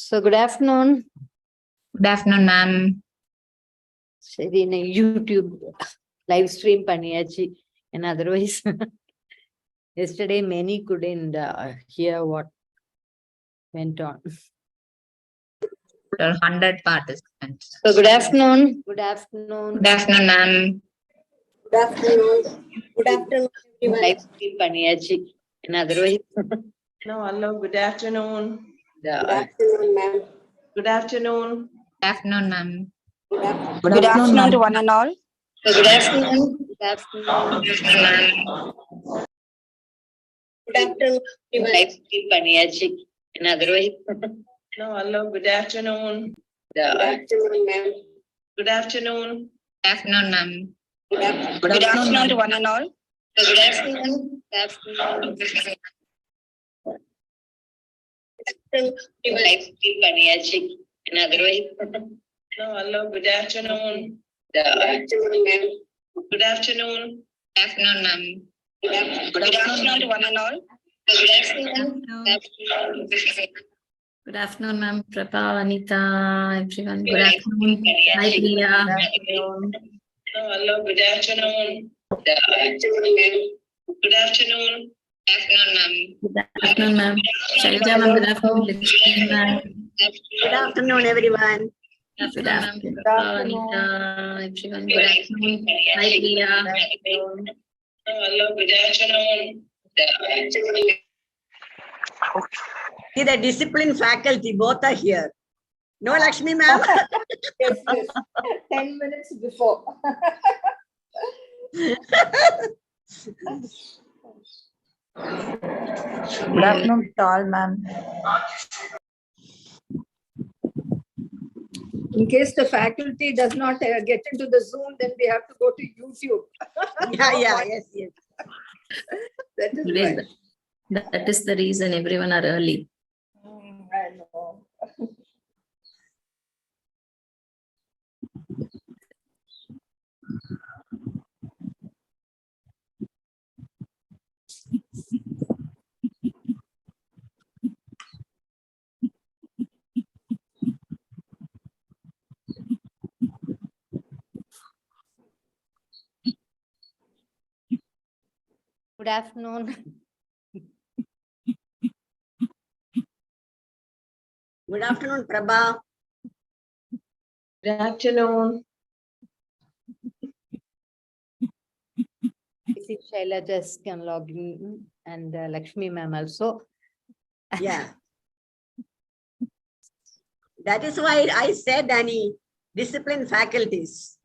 So good afternoon. Good afternoon, ma'am. சரி நான் YouTube live stream பண்ணியாச்சு. And otherwise, yesterday many couldn't hear what went on. 100 participants. So good afternoon. Good afternoon. Good afternoon, ma'am. Good afternoon. Good afternoon, everyone. Live stream பண்ணியாச்சு. And otherwise, No, hello, good afternoon. Good afternoon, ma'am. Good afternoon. Good afternoon, ma'am. Good afternoon to one and all. so good afternoon. Good afternoon. Good afternoon, everyone. Live stream பண்ணியாச்சு. And otherwise, No, hello, good afternoon. Good afternoon, ma'am. Good afternoon. Good afternoon, ma'am. Good afternoon to one and all. so good afternoon. Good afternoon. Live stream பண்ணியாச்சு. And otherwise, No, hello, good afternoon. Good afternoon, ma'am. Good afternoon. Good afternoon, ma'am. Good afternoon to one and all. good afternoon. Good afternoon. Good afternoon, ma'am. Prabha, Anita, everyone. Good afternoon. Hi, Priya. No, hello, good afternoon. Good afternoon, ma'am. Good afternoon. Good afternoon, ma'am. Good afternoon, ma'am. Shailja, ma'am. Good afternoon. Lakshmi, ma'am. Good afternoon, everyone. Good afternoon, Prabha, Anita, everyone. Good afternoon. Hi, Priya. No, hello, good afternoon. See, the discipline faculty, both are here. No, Lakshmi, ma'am. Yes, yes. 10 minutes before. Good afternoon to all, ma'am. In case the faculty does not get into the Zoom, then we have to go to YouTube. Yeah, yes. That is Today, right. that is the reason everyone are early. I know. Good afternoon. Good afternoon, Prabha. Good afternoon. This is Shaila just can log in and Lakshmi ma'am also. Yeah. That is why I said, Annie, discipline faculties.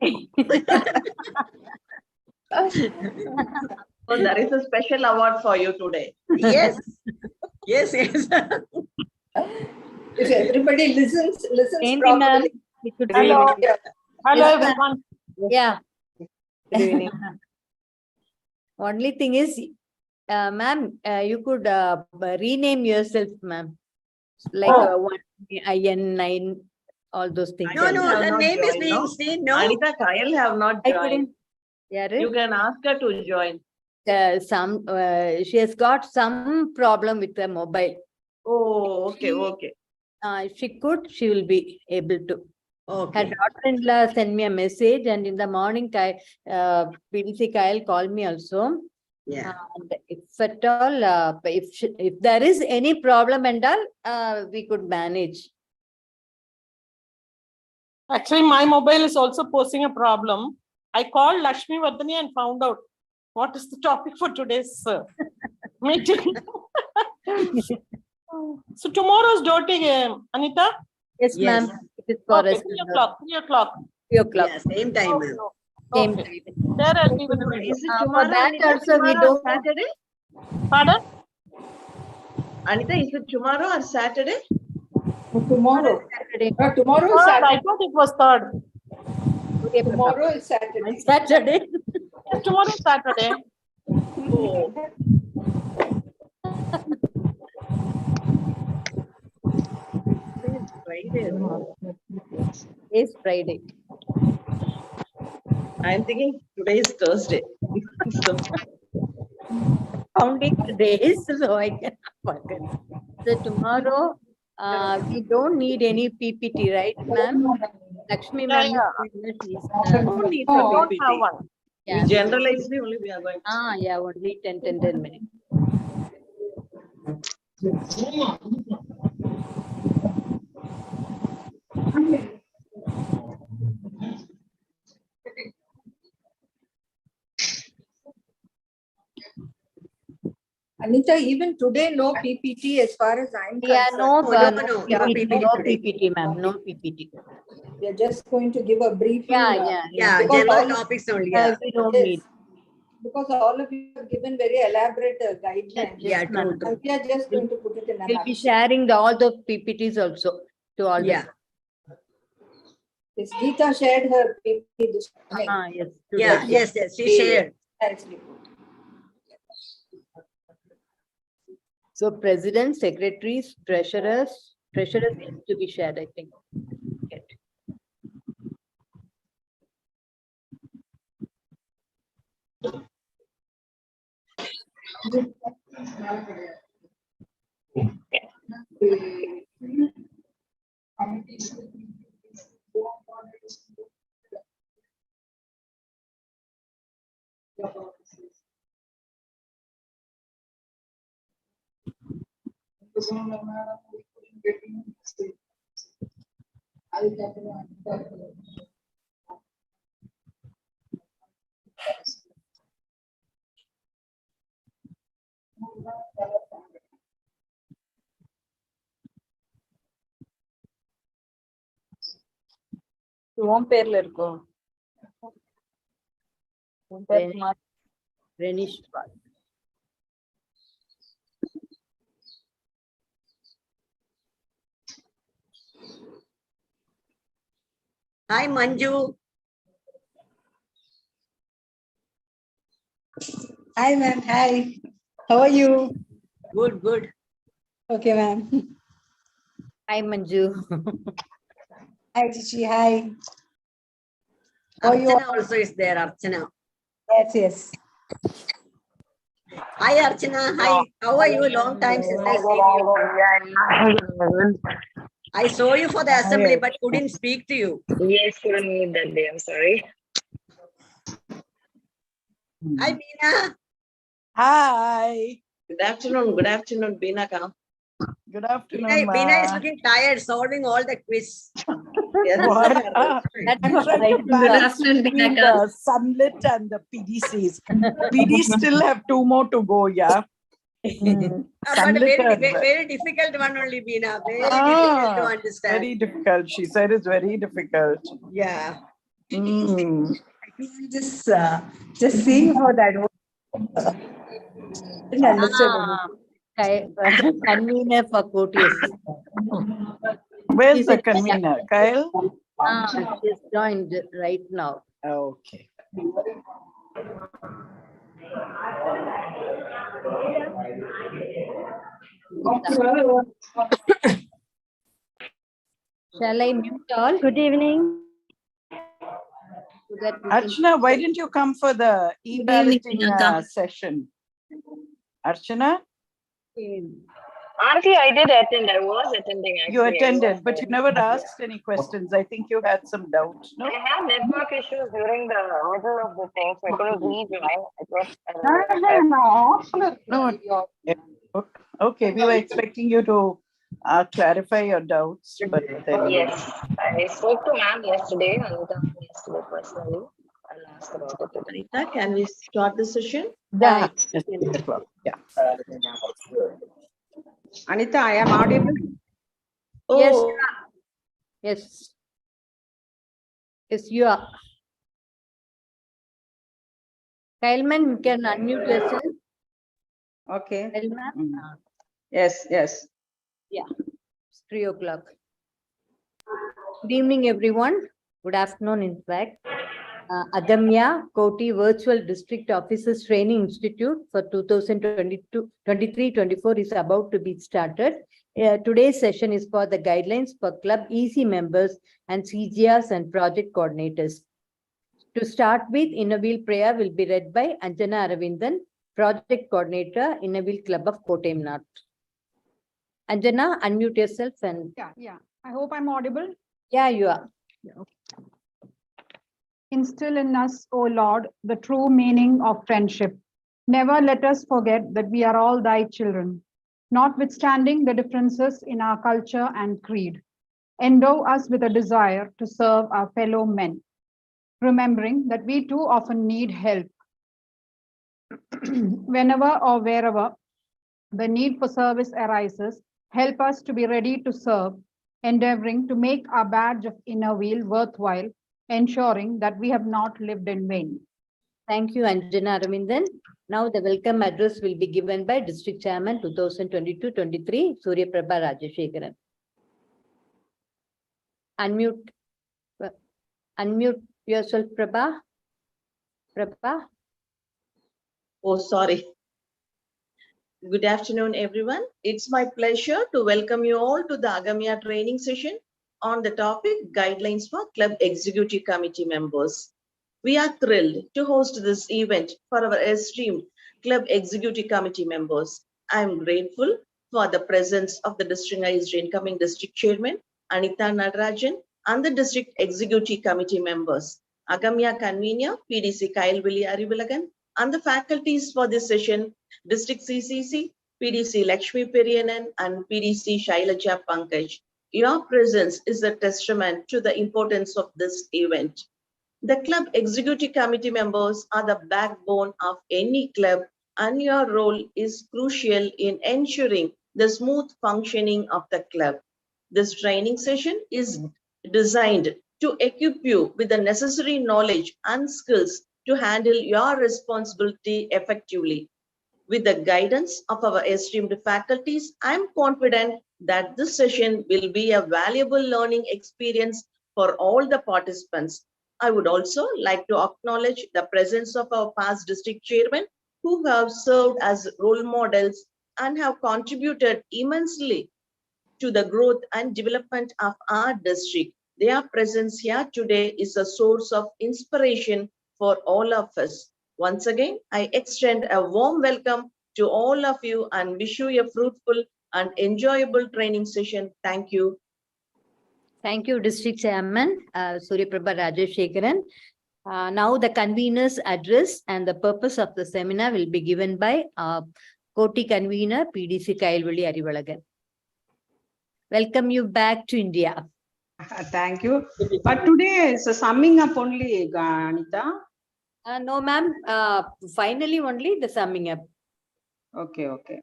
So there is a special award for you today. Yes. Yes. If everybody listens Same properly. ma'am. We could Hello. read. Hello, Yes, ma'am. everyone. Yeah. Good evening. Only thing is, ma'am, you could rename yourself, ma'am. Like one IN9, all those things. No, Anita have her not name is joined, being no? seen, no? Anita Kayal have not I joined. couldn't. Yeah, You can ask her to join. she has got some problem with the mobile. Oh, okay, okay. If she could, she will be able to. Her Okay. daughter-in-law sent me a message, and in the morning, PDC Kyle called me also. Yeah. And if at all, if there is any problem and all, we could manage. Actually, my mobile is also posing a problem. I called Lakshmi Vardhani and found out what is the topic for today's meeting. So tomorrow's dotting, Anita? Yes, Yes. ma'am. It is for Okay, us. 3 o'clock, 3 o'clock. 3 o'clock. Yeah, same time, ma'am. Same Okay. time. There I'll be with the video. Is it For tomorrow, that Anita? also we Tomorrow or don't. Saturday? Pardon? Anita, is it tomorrow or Saturday? Tomorrow. Saturday. Tomorrow is Third, I Saturday. thought it was third. Tomorrow is Saturday. Saturday. Yes, tomorrow is Saturday. Oh. Friday. It's Friday. I'm thinking today is Thursday. So, Counting the days, so I can forget. So tomorrow We don't need any PPT, right, ma'am? Lakshmi ma'am. Yeah, Please. No need We for don't PPT. have one. Yeah. We generalizely only we are going. Yeah, only 10 minutes. Anita, even today, no PPT as far as I'm Yeah, concerned. no, no PPT, PPT no today. PPT, ma'am, no PPT. We are just going to give a briefing. Yeah, Because general all of- topics only. Yeah, We don't Yes, need. because all of you have given very elaborate guidelines. yeah, true, And true. we are just going to put it in a We'll be nutshell. sharing all the PPTs also to all Yeah, Yes, Geeta shared her PPT this morning. Yes. yeah, today. yes, she shared. Nicely put. So president, secretaries, treasurers is to be shared, I think. Okay. உன் பேர்ல இருக்கும் உன் பேர் Kumar. Renish Pal. Hi, Manju. Hi, ma'am. Hi. How are you? Good, good. Okay, ma'am. Hi, Manju. Hi, Chichi. Hi. How are you? Archana also is there, Archana. Yes, yes. Hi, Archana. Hi, how are you? Long time since I seen you. I saw you for the assembly, but couldn't speak to you. Yes, couldn't meet that day. I'm sorry. Hi, Beena. Hi. Good afternoon, Beenaka. Good afternoon. Beena is looking tired, solving all the quiz. Yes. What? That's I'm trying right. to balance afternoon, between Beenaka. the sunlit and the PDCs. PD still have 2 more to go, yeah. But Sunlit very, and very difficult one only, Beena. Very Ah, difficult to understand. very difficult. She said it's very difficult. Yeah. Mm. Just seeing how that was. Didn't understand anything. Convener for Coti. Where's She's the in Kenya. convener? Kyle? She's joined right now. Okay. Shall I mute all? Good evening. So that we can- Archana, why didn't you come for the e-balloting Priyanka. session? Archana, Auntie, I did attend. I was attending actually. you I attended, was but you there. never asked any questions. I think you had some doubts, no? I had network issues during the middle of the thing, so I couldn't rejoin. It was. No. Okay, we were expecting you to clarify your doubts, but then. Yes, I spoke to ma'am yesterday, Anita yesterday personally. I'll ask about it today. Anita, can we start the session? Yeah. It's 8 o'clock. Yeah. Anita, I am audible. Yes. Oh, Yes. Yes, you are. Kyleman, you can unmute yourself. okay. Kyleman? Mm. Yes, yes. Yeah, it's 3 o'clock. Good evening, everyone. Good afternoon, in fact. Agamya-E-Coti Virtual District Officers Training Institute for 2022-23-24 is about to be started. Today's session is for the guidelines for Club EC members and CGRs and project coordinators. To start with, Inner Wheel prayer will be read by Anjana Aravindan, project coordinator, Inner Wheel Club of Kottayam North. Anjana, unmute yourself and Yeah. I hope I'm audible. yeah, you are. Instill in us, O Lord, the true meaning of friendship. Never let us forget that we are all thy children, notwithstanding the differences in our culture and creed. Endow us with a desire to serve our fellow men, remembering that we too often need help. Whenever or wherever the need for service arises, help us to be ready to serve, endeavoring to make our badge of inner weal worthwhile, ensuring that we have not lived in vain. Thank you, Anjana Aravindan. Now the welcome address will be given by District Chairman 2022-23, Surya Prabha Rajashekaran. Unmute yourself, Prabha. Prabha. Oh, sorry. Good afternoon, everyone. It's my pleasure to welcome you all to the Agamya training session on the topic Guidelines for Club Executive Committee Members. We are thrilled to host this event for our esteemed Club Executive Committee members. I am grateful for the presence of the incoming District Chairman, Anita Nadarajan, and the District Executive Committee members, Agamya Convener, PDC Kyle Willi Arivalagan, and the faculties for this session, District CCC, PDC Lakshmi Periyanan, and PDC Shailaja Pankaj. Your presence is a testament to the importance of this event. The club executive committee members are the backbone of any club, and your role is crucial in ensuring the smooth functioning of the club. This training session is designed to equip you with the necessary knowledge and skills to handle your responsibility effectively. With the guidance of our esteemed faculties, I am confident that this session will be a valuable learning experience for all the participants. I would also like to acknowledge the presence of our past district chairmen who have served as role models and have contributed immensely to the growth and development of our district. Their presence here today is a source of inspiration for all of us. Once again, I extend a warm welcome to all of you and wish you a fruitful and enjoyable training session. Thank you. Thank you, District Chairman Surya Prabha Rajashekaran. Now the convener's address and the purpose of the seminar will be given by Coti convener PDC Kyle Willi Arivalagan. Welcome you back to India. Thank you. But today is a summing up only, Anita. No, ma'am. Finally, only the summing up. Okay.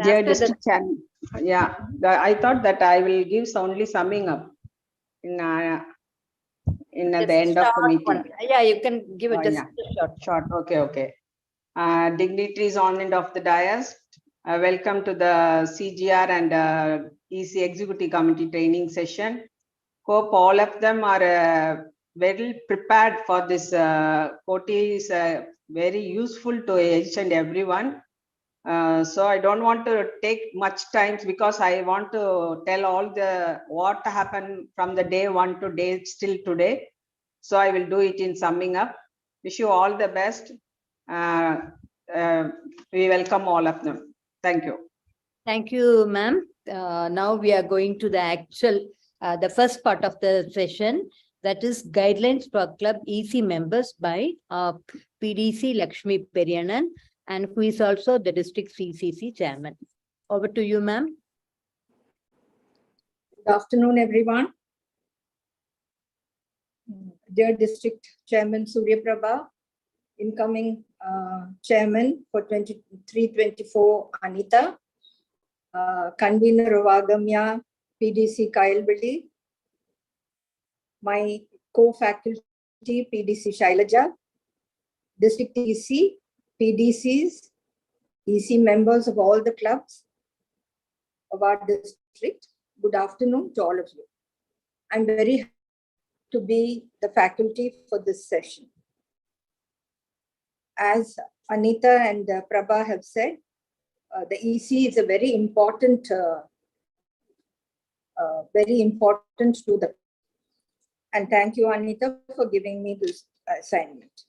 Dear District Chairman, yeah, I thought that I will give only summing up in the end of the meeting. Yeah, you can give it just short. Okay. Dignitaries on and off the dais, welcome to the CGR and EC Executive Committee training session. Hope all of them are well prepared for this. Coti is very useful to each and everyone. So I don't want to take much time because I want to tell all the what happened from the day one to day still today. So I will do it in summing up. Wish you all the best. We welcome all of them. Thank you. Thank you, ma'am. Now we are going to the actual, the first part of the session, that is guidelines for club EC members by PDC Lakshmi Periyanan, and who is also the district CCC chairman. Over to you, ma'am. Good afternoon, everyone. Dear District Chairman Surya Prabha, incoming Chairman for 23-24 Anita, Convener of Agamya, PDC Kyle Willi, my co-faculty PDC Shailaja, District EC, PDCs, EC members of all the clubs of our district. Good afternoon to all of you. I'm very happy to be the faculty for this session. As Anita and Prabha have said, the EC is a very important to the. And thank you, Anita, for giving me this assignment.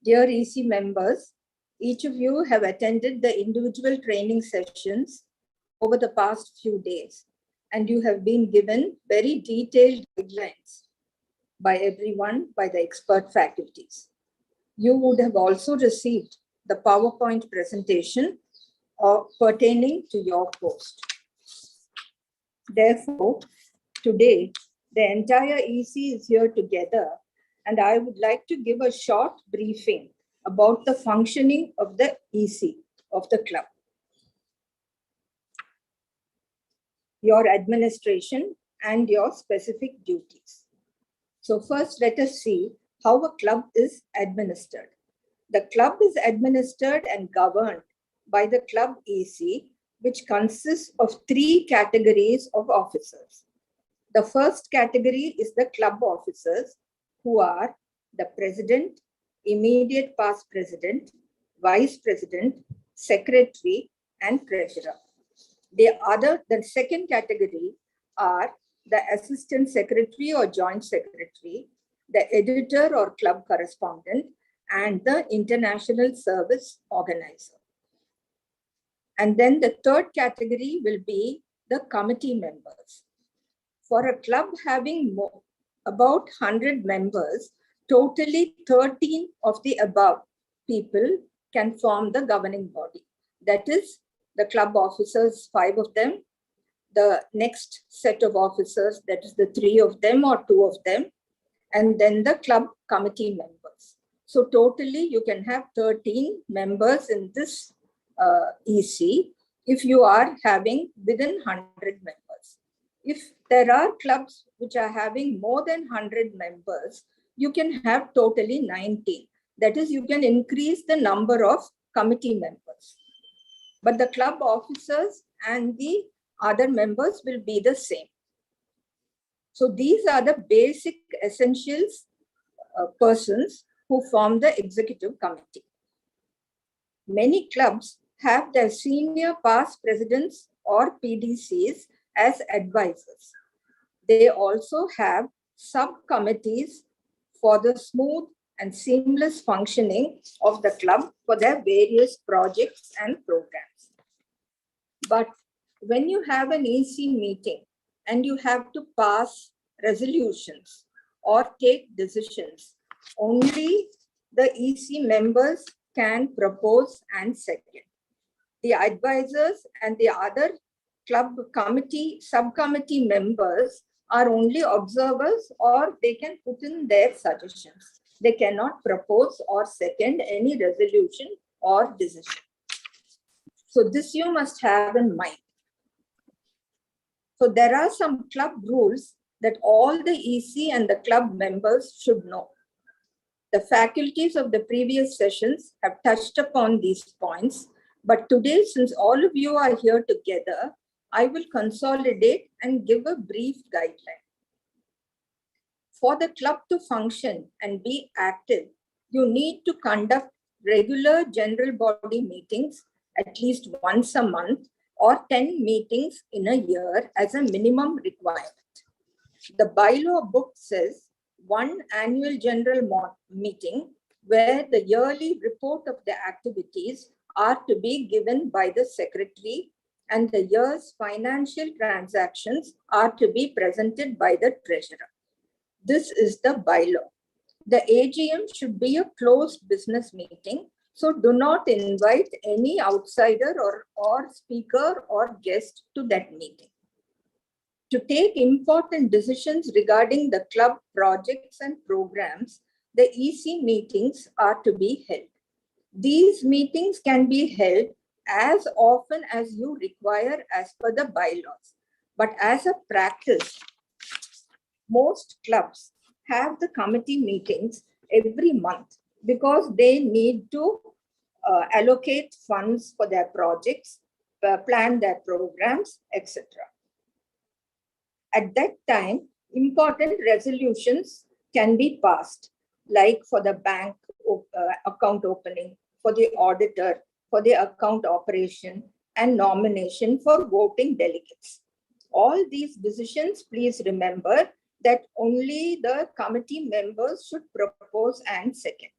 Dear EC members, each of you have attended the individual training sessions over the past few days, and you have been given very detailed guidelines by everyone, by the expert faculties. You would have also received the PowerPoint presentation pertaining to your post. Therefore, today, the entire EC is here together, and I would like to give a short briefing about the functioning of the EC, of the club, your administration, and your specific duties. So first, let us see how a club is administered. The club is administered and governed by the club EC, which consists of 3 categories of officers. The first category is the club officers, who are the president, immediate past president, vice president, secretary, and treasurer. The second category are the assistant secretary or joint secretary, the editor or club correspondent, and the international service organizer. And then the third category will be the committee members. For a club having about 100 members, totally 13 of the above people can form the governing body. That is, the club officers, 5 of them, the next set of officers, that is the 3 of them or 2 of them, and then the club committee members. So totally you can have 13 members in this EC if you are having within 100 members. If there are clubs which are having more than 100 members, you can have totally 19. That is, you can increase the number of committee members. But the club officers and the other members will be the same. So these are the basic essentials persons who form the executive committee. Many clubs have their senior past presidents or PDCs as advisors. They also have subcommittees for the smooth and seamless functioning of the club for their various projects and programs. But when you have an EC meeting and you have to pass resolutions or take decisions, only the EC members can propose and second. The advisors and the other club committee, subcommittee members are only observers, or they can put in their suggestions. They cannot propose or second any resolution or decision. So this you must have in mind. So there are some club rules that all the EC and the club members should know. The faculties of the previous sessions have touched upon these points, but today, since all of you are here together, I will consolidate and give a brief guideline. For the club to function and be active, you need to conduct regular general body meetings at least once a month or 10 meetings in a year as a minimum requirement. The bylaw book says 1 annual general meeting where the yearly report of the activities are to be given by the secretary and the year's financial transactions are to be presented by the treasurer. This is the bylaw. The AGM should be a closed business meeting, so do not invite any outsider or speaker or guest to that meeting. To take important decisions regarding the club projects and programs, the EC meetings are to be held. These meetings can be held as often as you require as per the bylaws. But as a practice, most clubs have the committee meetings every month because they need to allocate funds for their projects, plan their programs, etc. At that time, important resolutions can be passed, like for the bank account opening, for the auditor, for the account operation, and nomination for voting delegates. All these decisions, please remember that only the committee members should propose and second.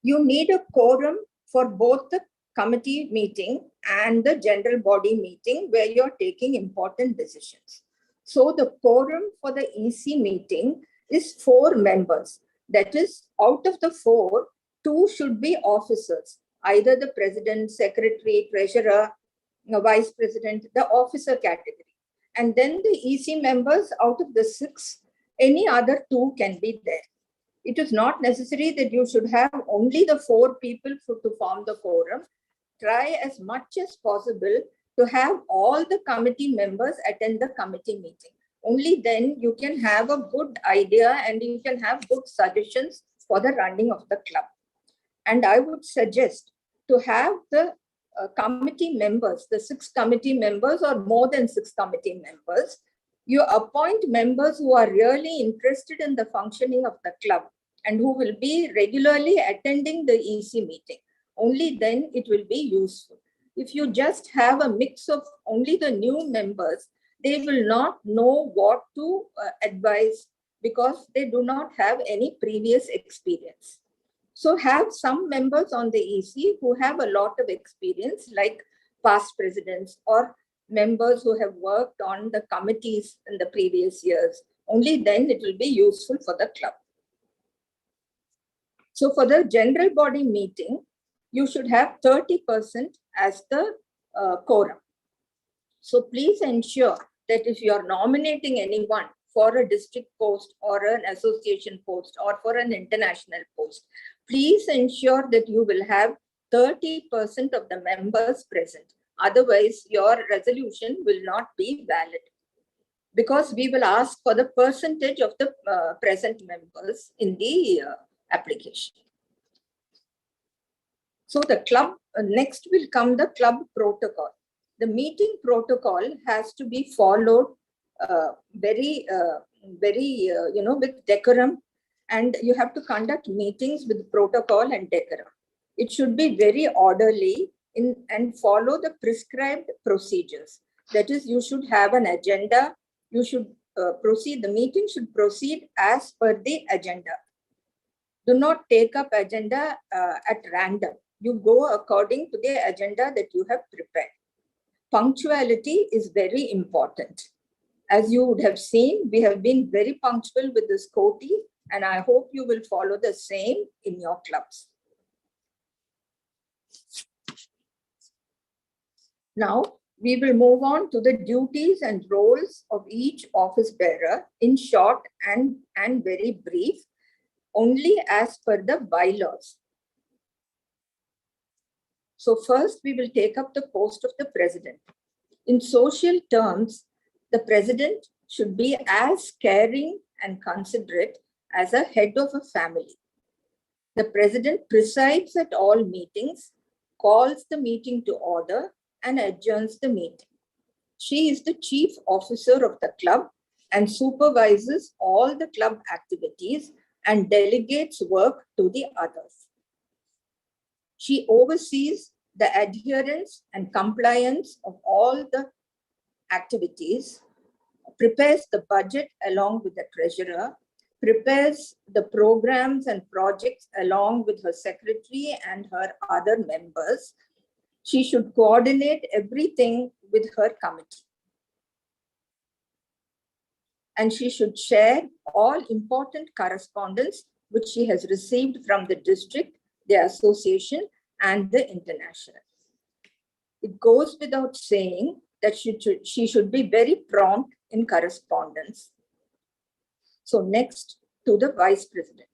You need a quorum for both the committee meeting and the general body meeting where you're taking important decisions. So the quorum for the EC meeting is 4 members. That is, out of the 4, 2 should be officers, either the president, secretary, treasurer, vice president, the officer category. And then the EC members, out of the 6, any other 2 can be there. It is not necessary that you should have only the 4 people to form the quorum. Try as much as possible to have all the committee members attend the committee meeting. Only then you can have a good idea and you can have good suggestions for the running of the club. And I would suggest to have the committee members, the 6 committee members or more than 6 committee members. You appoint members who are really interested in the functioning of the club and who will be regularly attending the EC meeting. Only then it will be useful. If you just have a mix of only the new members, they will not know what to advise because they do not have any previous experience. So have some members on the EC who have a lot of experience, like past presidents or members who have worked on the committees in the previous years. Only then it will be useful for the club. So for the general body meeting, you should have 30% as the quorum. So please ensure that if you are nominating anyone for a district post or an association post or for an international post, please ensure that you will have 30% of the members present. Otherwise, your resolution will not be valid because we will ask for the percentage of the present members in the application. So the club, next will come the club protocol. The meeting protocol has to be followed with decorum, and you have to conduct meetings with protocol and decorum. It should be very orderly and follow the prescribed procedures. That is, you should have an agenda. You should proceed. The meeting should proceed as per the agenda. Do not take up agenda at random. You go according to the agenda that you have prepared. Punctuality is very important. As you would have seen, we have been very punctual with this Coti, and I hope you will follow the same in your clubs. Now, we will move on to the duties and roles of each office bearer in short and very brief, only as per the bylaws. So first, we will take up the post of the president. In social terms, the president should be as caring and considerate as a head of a family. The president presides at all meetings, calls the meeting to order, and adjourns the meeting. She is the chief officer of the club and supervises all the club activities and delegates work to the others. She oversees the adherence and compliance of all the activities, prepares the budget along with the treasurer, prepares the programs and projects along with her secretary and her other members. She should coordinate everything with her committee. And she should share all important correspondence which she has received from the district, the association, and the international. It goes without saying that she should be very prompt in correspondence. So next to the vice president.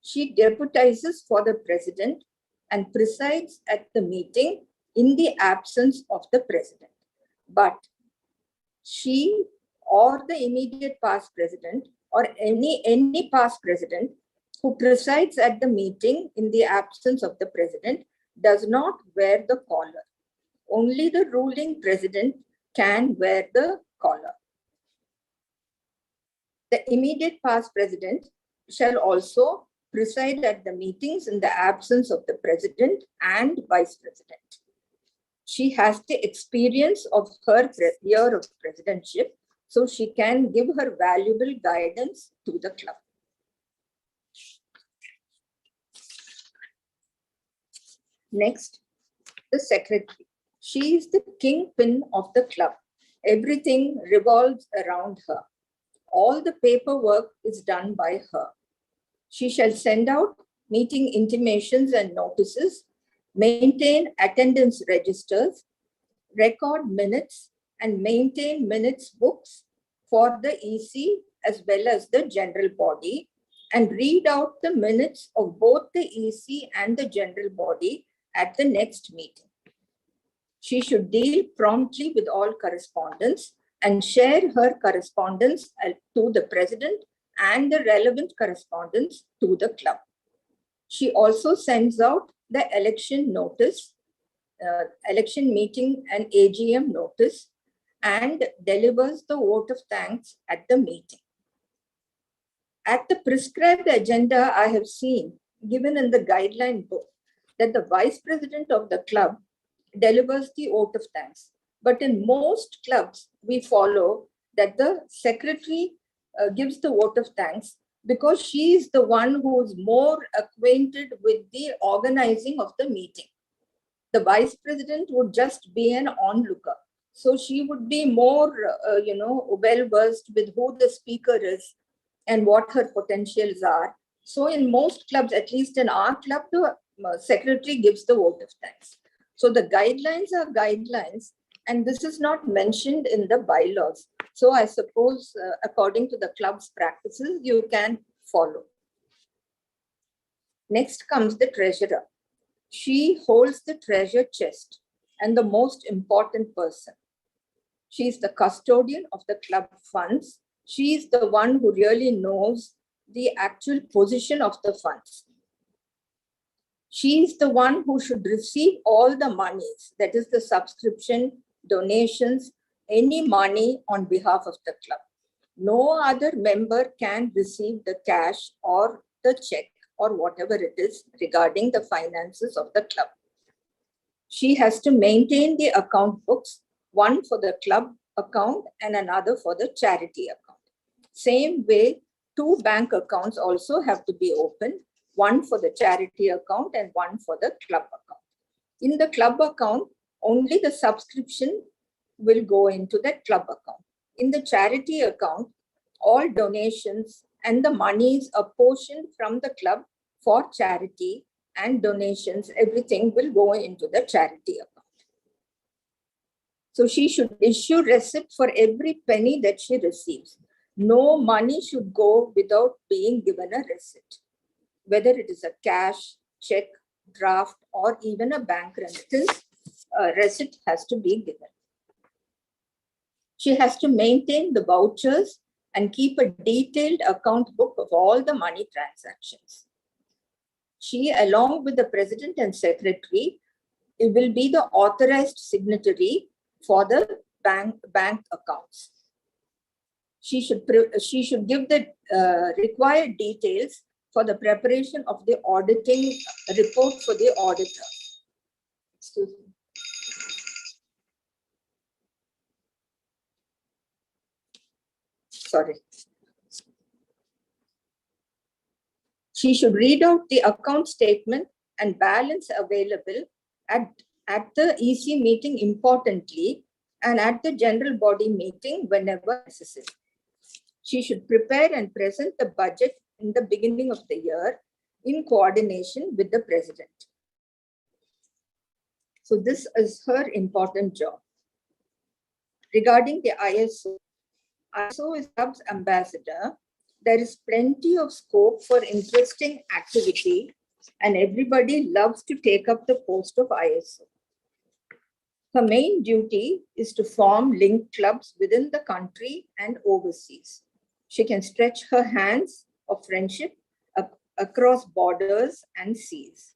She deputizes for the president and presides at the meeting in the absence of the president. But she or the immediate past president or any past president who presides at the meeting in the absence of the president does not wear the collar. Only the ruling president can wear the collar. The immediate past president shall also preside at the meetings in the absence of the president and vice president. She has the experience of her year of presidentship, so she can give her valuable guidance to the club. Next, the secretary. She is the kingpin of the club. Everything revolves around her. All the paperwork is done by her. She shall send out meeting intimations and notices, maintain attendance registers, record minutes, and maintain minutes books for the EC as well as the general body, and read out the minutes of both the EC and the general body at the next meeting. She should deal promptly with all correspondence and share her correspondence to the president and the relevant correspondence to the club. She also sends out the election notice, election meeting and AGM notice, and delivers the vote of thanks at the meeting. At the prescribed agenda, I have seen, given in the guideline book, that the vice president of the club delivers the vote of thanks. But in most clubs, we follow that the secretary gives the vote of thanks because she is the one who is more acquainted with the organizing of the meeting. The vice president would just be an onlooker. So she would be more, well-versed with who the speaker is and what her potentials are. So in most clubs, at least in our club, the secretary gives the vote of thanks. So the guidelines are guidelines, and this is not mentioned in the bylaws. So I suppose, according to the club's practices, you can follow. Next comes the treasurer. She holds the treasure chest and the most important person. She is the custodian of the club funds. She is the one who really knows the actual position of the funds. She is the one who should receive all the monies, that is the subscription, donations, any money on behalf of the club. No other member can receive the cash or the check or whatever it is regarding the finances of the club. She has to maintain the account books, one for the club account and another for the charity account. Same way, 2 bank accounts also have to be open, one for the charity account and one for the club account. In the club account, only the subscription will go into that club account. In the charity account, all donations and the monies apportioned from the club for charity and donations, everything will go into the charity account. So she should issue receipt for every penny that she receives. No money should go without being given a receipt. Whether it is a cash, check, draft, or even a bank remittance, a receipt has to be given. She has to maintain the vouchers and keep a detailed account book of all the money transactions. She, along with the president and secretary, it will be the authorized signatory for the bank accounts. She should give the required details for the preparation of the auditing report for the auditor. Excuse me. Sorry. She should read out the account statement and balance available at the EC meeting importantly and at the general body meeting whenever necessary. She should prepare and present the budget in the beginning of the year in coordination with the president. So this is her important job. Regarding the ISO is club's ambassador. There is plenty of scope for interesting activity and everybody loves to take up the post of ISO. Her main duty is to form linked clubs within the country and overseas. She can stretch her hands of friendship across borders and seas.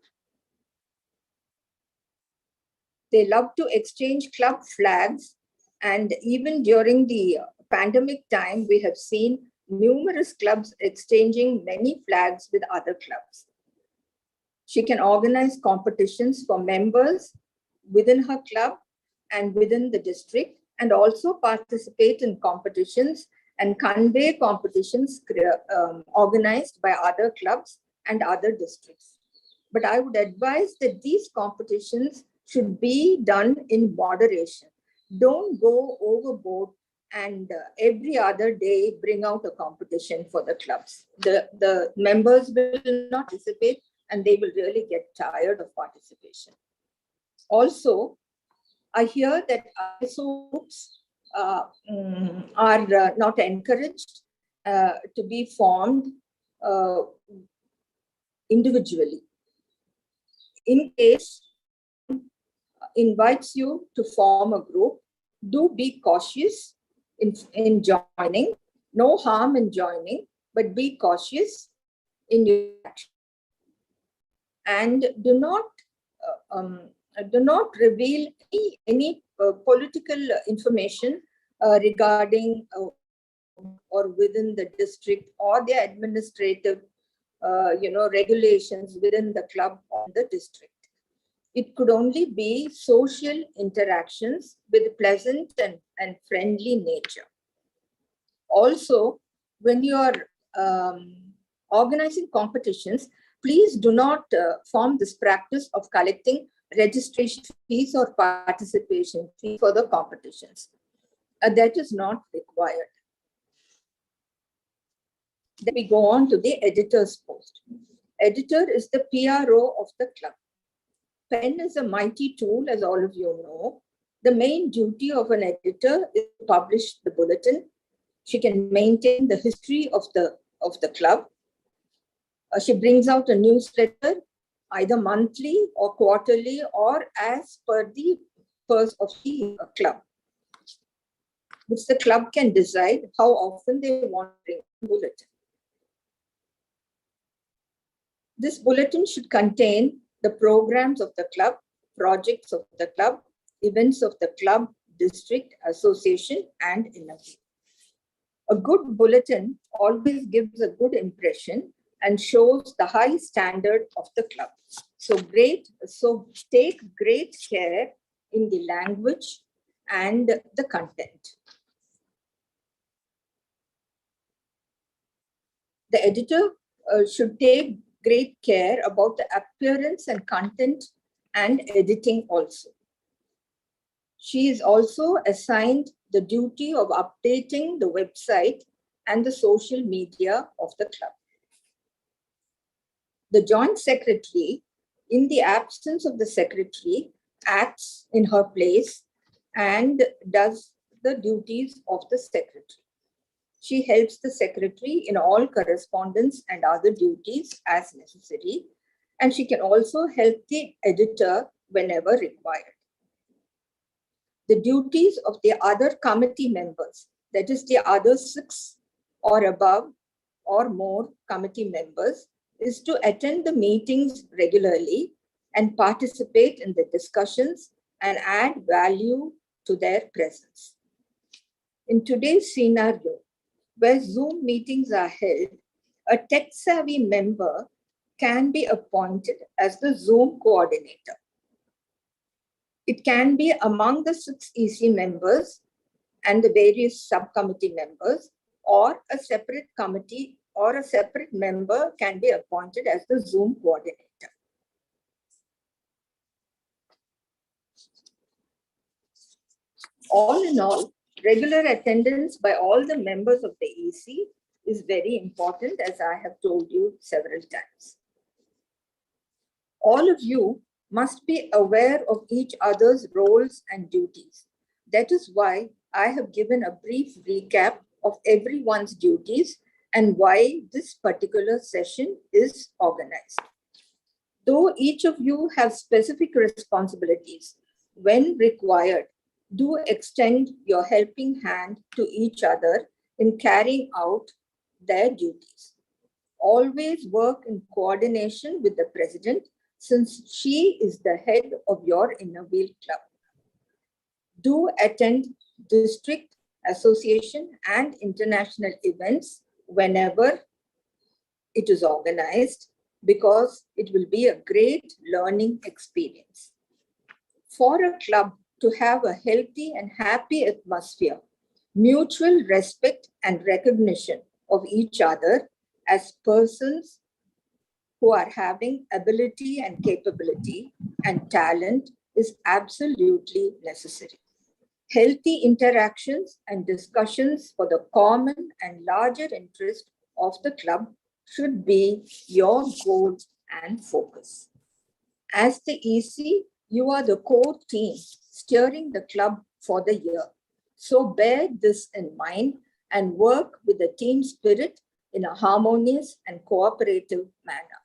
They love to exchange club flags, and even during the pandemic time, we have seen numerous clubs exchanging many flags with other clubs. She can organize competitions for members within her club and within the district, and also participate in competitions and convey competitions organized by other clubs and other districts. But I would advise that these competitions should be done in moderation. Don't go overboard and every other day bring out a competition for the clubs. The members will not participate and they will really get tired of participation. Also, I hear that ISOs are not encouraged to be formed individually. In case invites you to form a group, do be cautious in joining. No harm in joining, but be cautious in your action. And do not reveal any political information regarding or within the district or the administrative regulations within the club or the district. It could only be social interactions with pleasant and friendly nature. Also, when you are organizing competitions, please do not form this practice of collecting registration fees or participation fee for the competitions. That is not required. Then we go on to the editor's post. Editor is the PRO of the club. Pen is a mighty tool, as all of you know. The main duty of an editor is to publish the bulletin. She can maintain the history of the club. She brings out a newsletter, either monthly or quarterly or as per the purse of the club, which the club can decide how often they want to bring a bulletin. This bulletin should contain the programs of the club, projects of the club, events of the club, district, association, and innovation. A good bulletin always gives a good impression and shows the high standard of the club. So take great care in the language and the content. The editor should take great care about the appearance and content and editing also. She is also assigned the duty of updating the website and the social media of the club. The joint secretary, in the absence of the secretary, acts in her place and does the duties of the secretary. She helps the secretary in all correspondence and other duties as necessary, and she can also help the editor whenever required. The duties of the other committee members, that is the other 6 or above or more committee members, is to attend the meetings regularly and participate in the discussions and add value to their presence. In today's scenario, where Zoom meetings are held, a tech-savvy member can be appointed as the Zoom coordinator. It can be among the 6 EC members and the various subcommittee members, or a separate committee or a separate member can be appointed as the Zoom coordinator. All in all, regular attendance by all the members of the EC is very important, as I have told you several times. All of you must be aware of each other's roles and duties. That is why I have given a brief recap of everyone's duties and why this particular session is organized. Though each of you have specific responsibilities, when required, do extend your helping hand to each other in carrying out their duties. Always work in coordination with the president, since she is the head of your Innerville club. Do attend district, association, and international events whenever it is organized, because it will be a great learning experience. For a club to have a healthy and happy atmosphere, mutual respect and recognition of each other as persons who are having ability and capability and talent is absolutely necessary. Healthy interactions and discussions for the common and larger interest of the club should be your goal and focus. As the EC, you are the core team steering the club for the year. So bear this in mind and work with the team spirit in a harmonious and cooperative manner.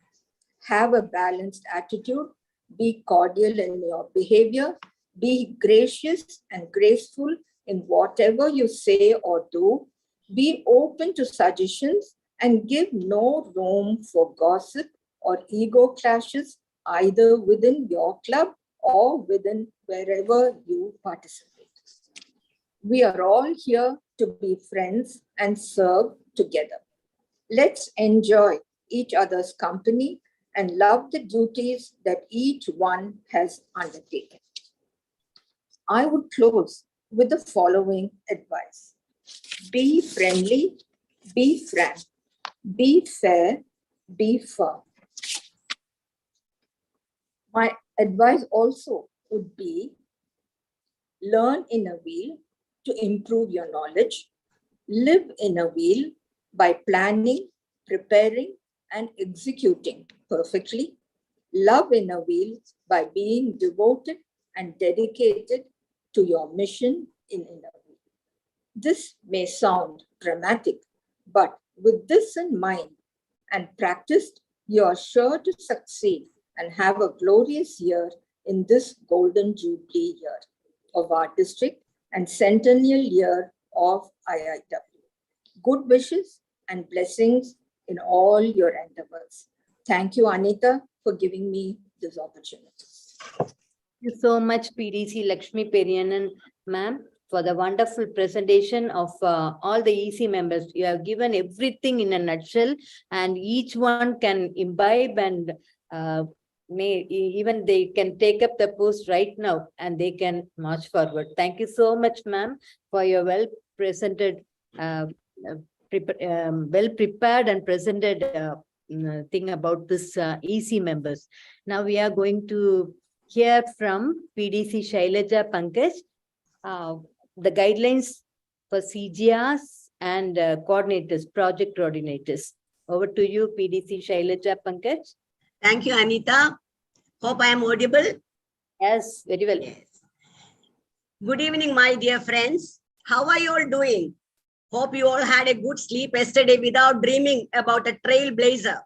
Have a balanced attitude, be cordial in your behavior, be gracious and graceful in whatever you say or do, be open to suggestions and give no room for gossip or ego clashes either within your club or within wherever you participate. We are all here to be friends and serve together. Let's enjoy each other's company and love the duties that each one has undertaken. I would close with the following advice. Be friendly, be frank, be fair, be firm. My advice also would be learn in a wheel to improve your knowledge, live in a wheel by planning, preparing, and executing perfectly, love in a wheel by being devoted and dedicated to your mission in inner wheel. This may sound dramatic, but with this in mind and practiced, you are sure to succeed and have a glorious year in this golden jubilee year of our district and centennial year of IIW. Good wishes and blessings in all your endeavors. Thank you, Anita, for giving me this opportunity. Thank you so much, PDC Lakshmi Periyanan, ma'am, for the wonderful presentation of all the EC members. You have given everything in a nutshell, and each one can imbibe and even they can take up the post right now and they can march forward. Thank you so much, ma'am, for your well presented, well prepared and presented thing about this EC members. Now we are going to hear from PDC Shailaja Pankaj, the guidelines for CGRs and coordinators, project coordinators. Over to you, PDC Shailaja Pankaj. Thank you, Anita. Hope I am audible. Yes, very well. Yes. Good evening, my dear friends. How are you all doing? Hope you all had a good sleep yesterday without dreaming about a trailblazer.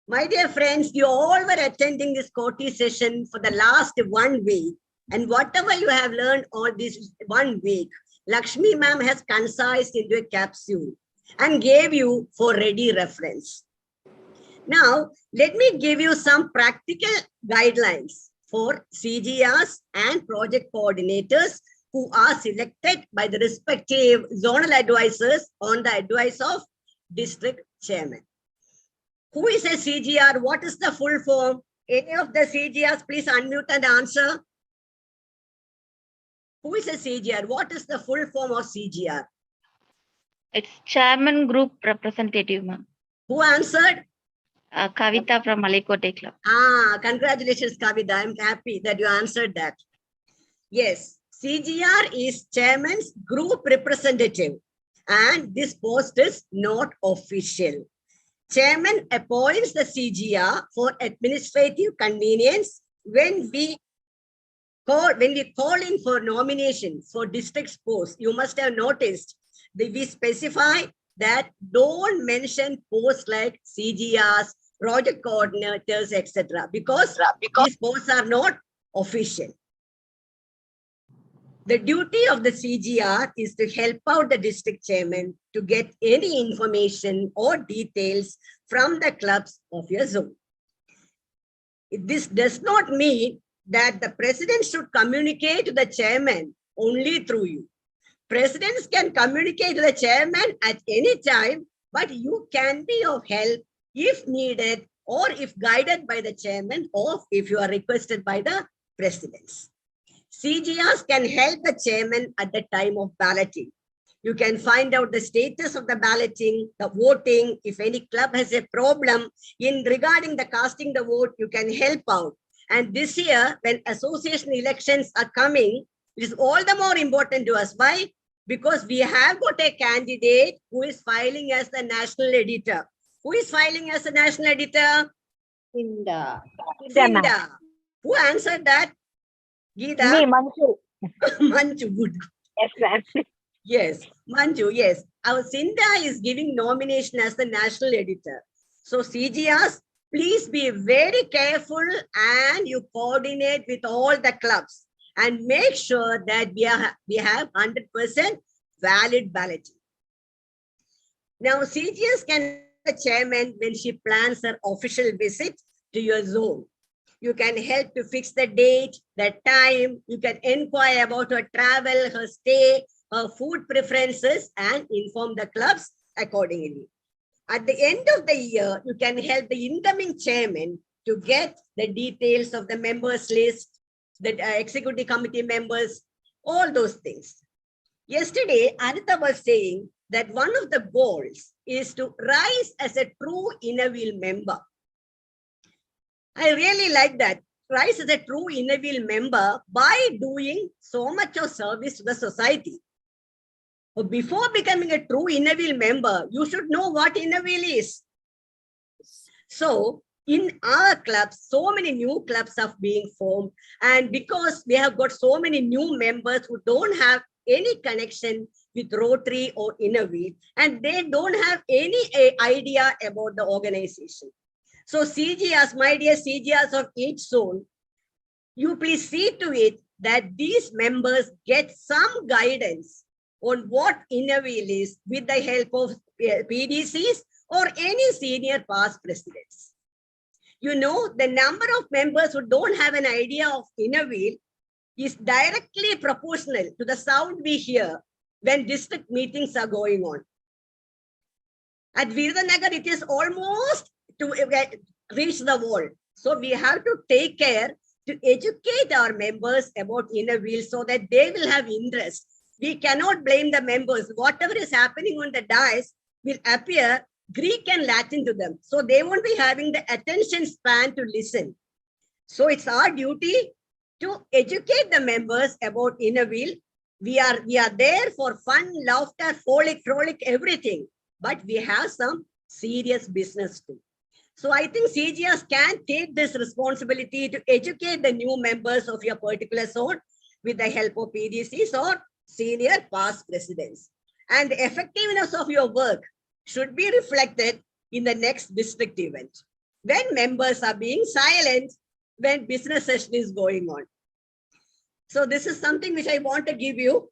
My dear friends, you all were attending this Coti session for the last 1 week. And whatever you have learned all this 1 week, Lakshmi ma'am has concised into a capsule and gave you for ready reference. Now, let me give you some practical guidelines for CGRs and project coordinators who are selected by the respective zonal advisors on the advice of district chairman. Who is a CGR? What is the full form? Any of the CGRs, please unmute and answer. Who is a CGR? What is the full form of CGR? It's Chairman Group Representative, ma'am. Who answered? Kavita from Agamya-E-Coti Club. Congratulations, Kavita. I'm happy that you answered that. Yes, CGR is Chairman's Group Representative, and this post is not official. Chairman appoints the CGR for administrative convenience when we call in for nomination for district posts. You must have noticed that we specify that don't mention posts like CGRs, project coordinators, etc. because these posts are not official. The duty of the CGR is to help out the district chairman to get any information or details from the clubs of your zone. This does not mean that the president should communicate to the chairman only through you. Presidents can communicate to the chairman at any time, but you can be of help if needed or if guided by the chairman or if you are requested by the presidents. CGRs can help the chairman at the time of balloting. You can find out the status of the balloting, the voting. If any club has a problem in regarding the casting the vote, you can help out. And this year, when association elections are coming, it is all the more important to us. Why? Because we have got a candidate who is filing as the national editor. Who is filing as the national editor? Cinda. Cinda. Who answered that? Geeta? Me, Manju. Manju, good. Yes, ma'am. Yes, Manju, yes. Our Cinda is giving nomination as the national editor. So CGRs, please be very careful and you coordinate with all the clubs and make sure that we have 100% valid balloting. Now, CGS can be the chairman when she plans her official visit to your zone. You can help to fix the date, the time. You can inquire about her travel, her stay, her food preferences, and inform the clubs accordingly. At the end of the year, you can help the incoming chairman to get the details of the members list, the executive committee members, all those things. Yesterday, Anita was saying that one of the goals is to rise as a true inner wheel member. I really like that. Rise as a true inner wheel member by doing so much of service to the society. But before becoming a true inner wheel member, you should know what inner wheel is. So in our clubs, so many new clubs are being formed. And because we have got so many new members who don't have any connection with Rotary or inner wheel, and they don't have any idea about the organization. So CGRs, my dear CGRs of each zone, you please see to it that these members get some guidance on what inner wheel is with the help of PDCs or any senior past presidents. You know, the number of members who don't have an idea of inner wheel is directly proportional to the sound we hear when district meetings are going on. At Virudanagar, it is almost to reach the wall. So we have to take care to educate our members about inner wheel so that they will have interest. We cannot blame the members. Whatever is happening on the dais will appear Greek and Latin to them. So they won't be having the attention span to listen. So it's our duty to educate the members about inner wheel. We are there for fun, laughter, frolic, everything. But we have some serious business too. So I think CGRs can take this responsibility to educate the new members of your particular zone with the help of PDCs or senior past presidents. And the effectiveness of your work should be reflected in the next district event, when members are being silent when business session is going on. So this is something which I want to give you.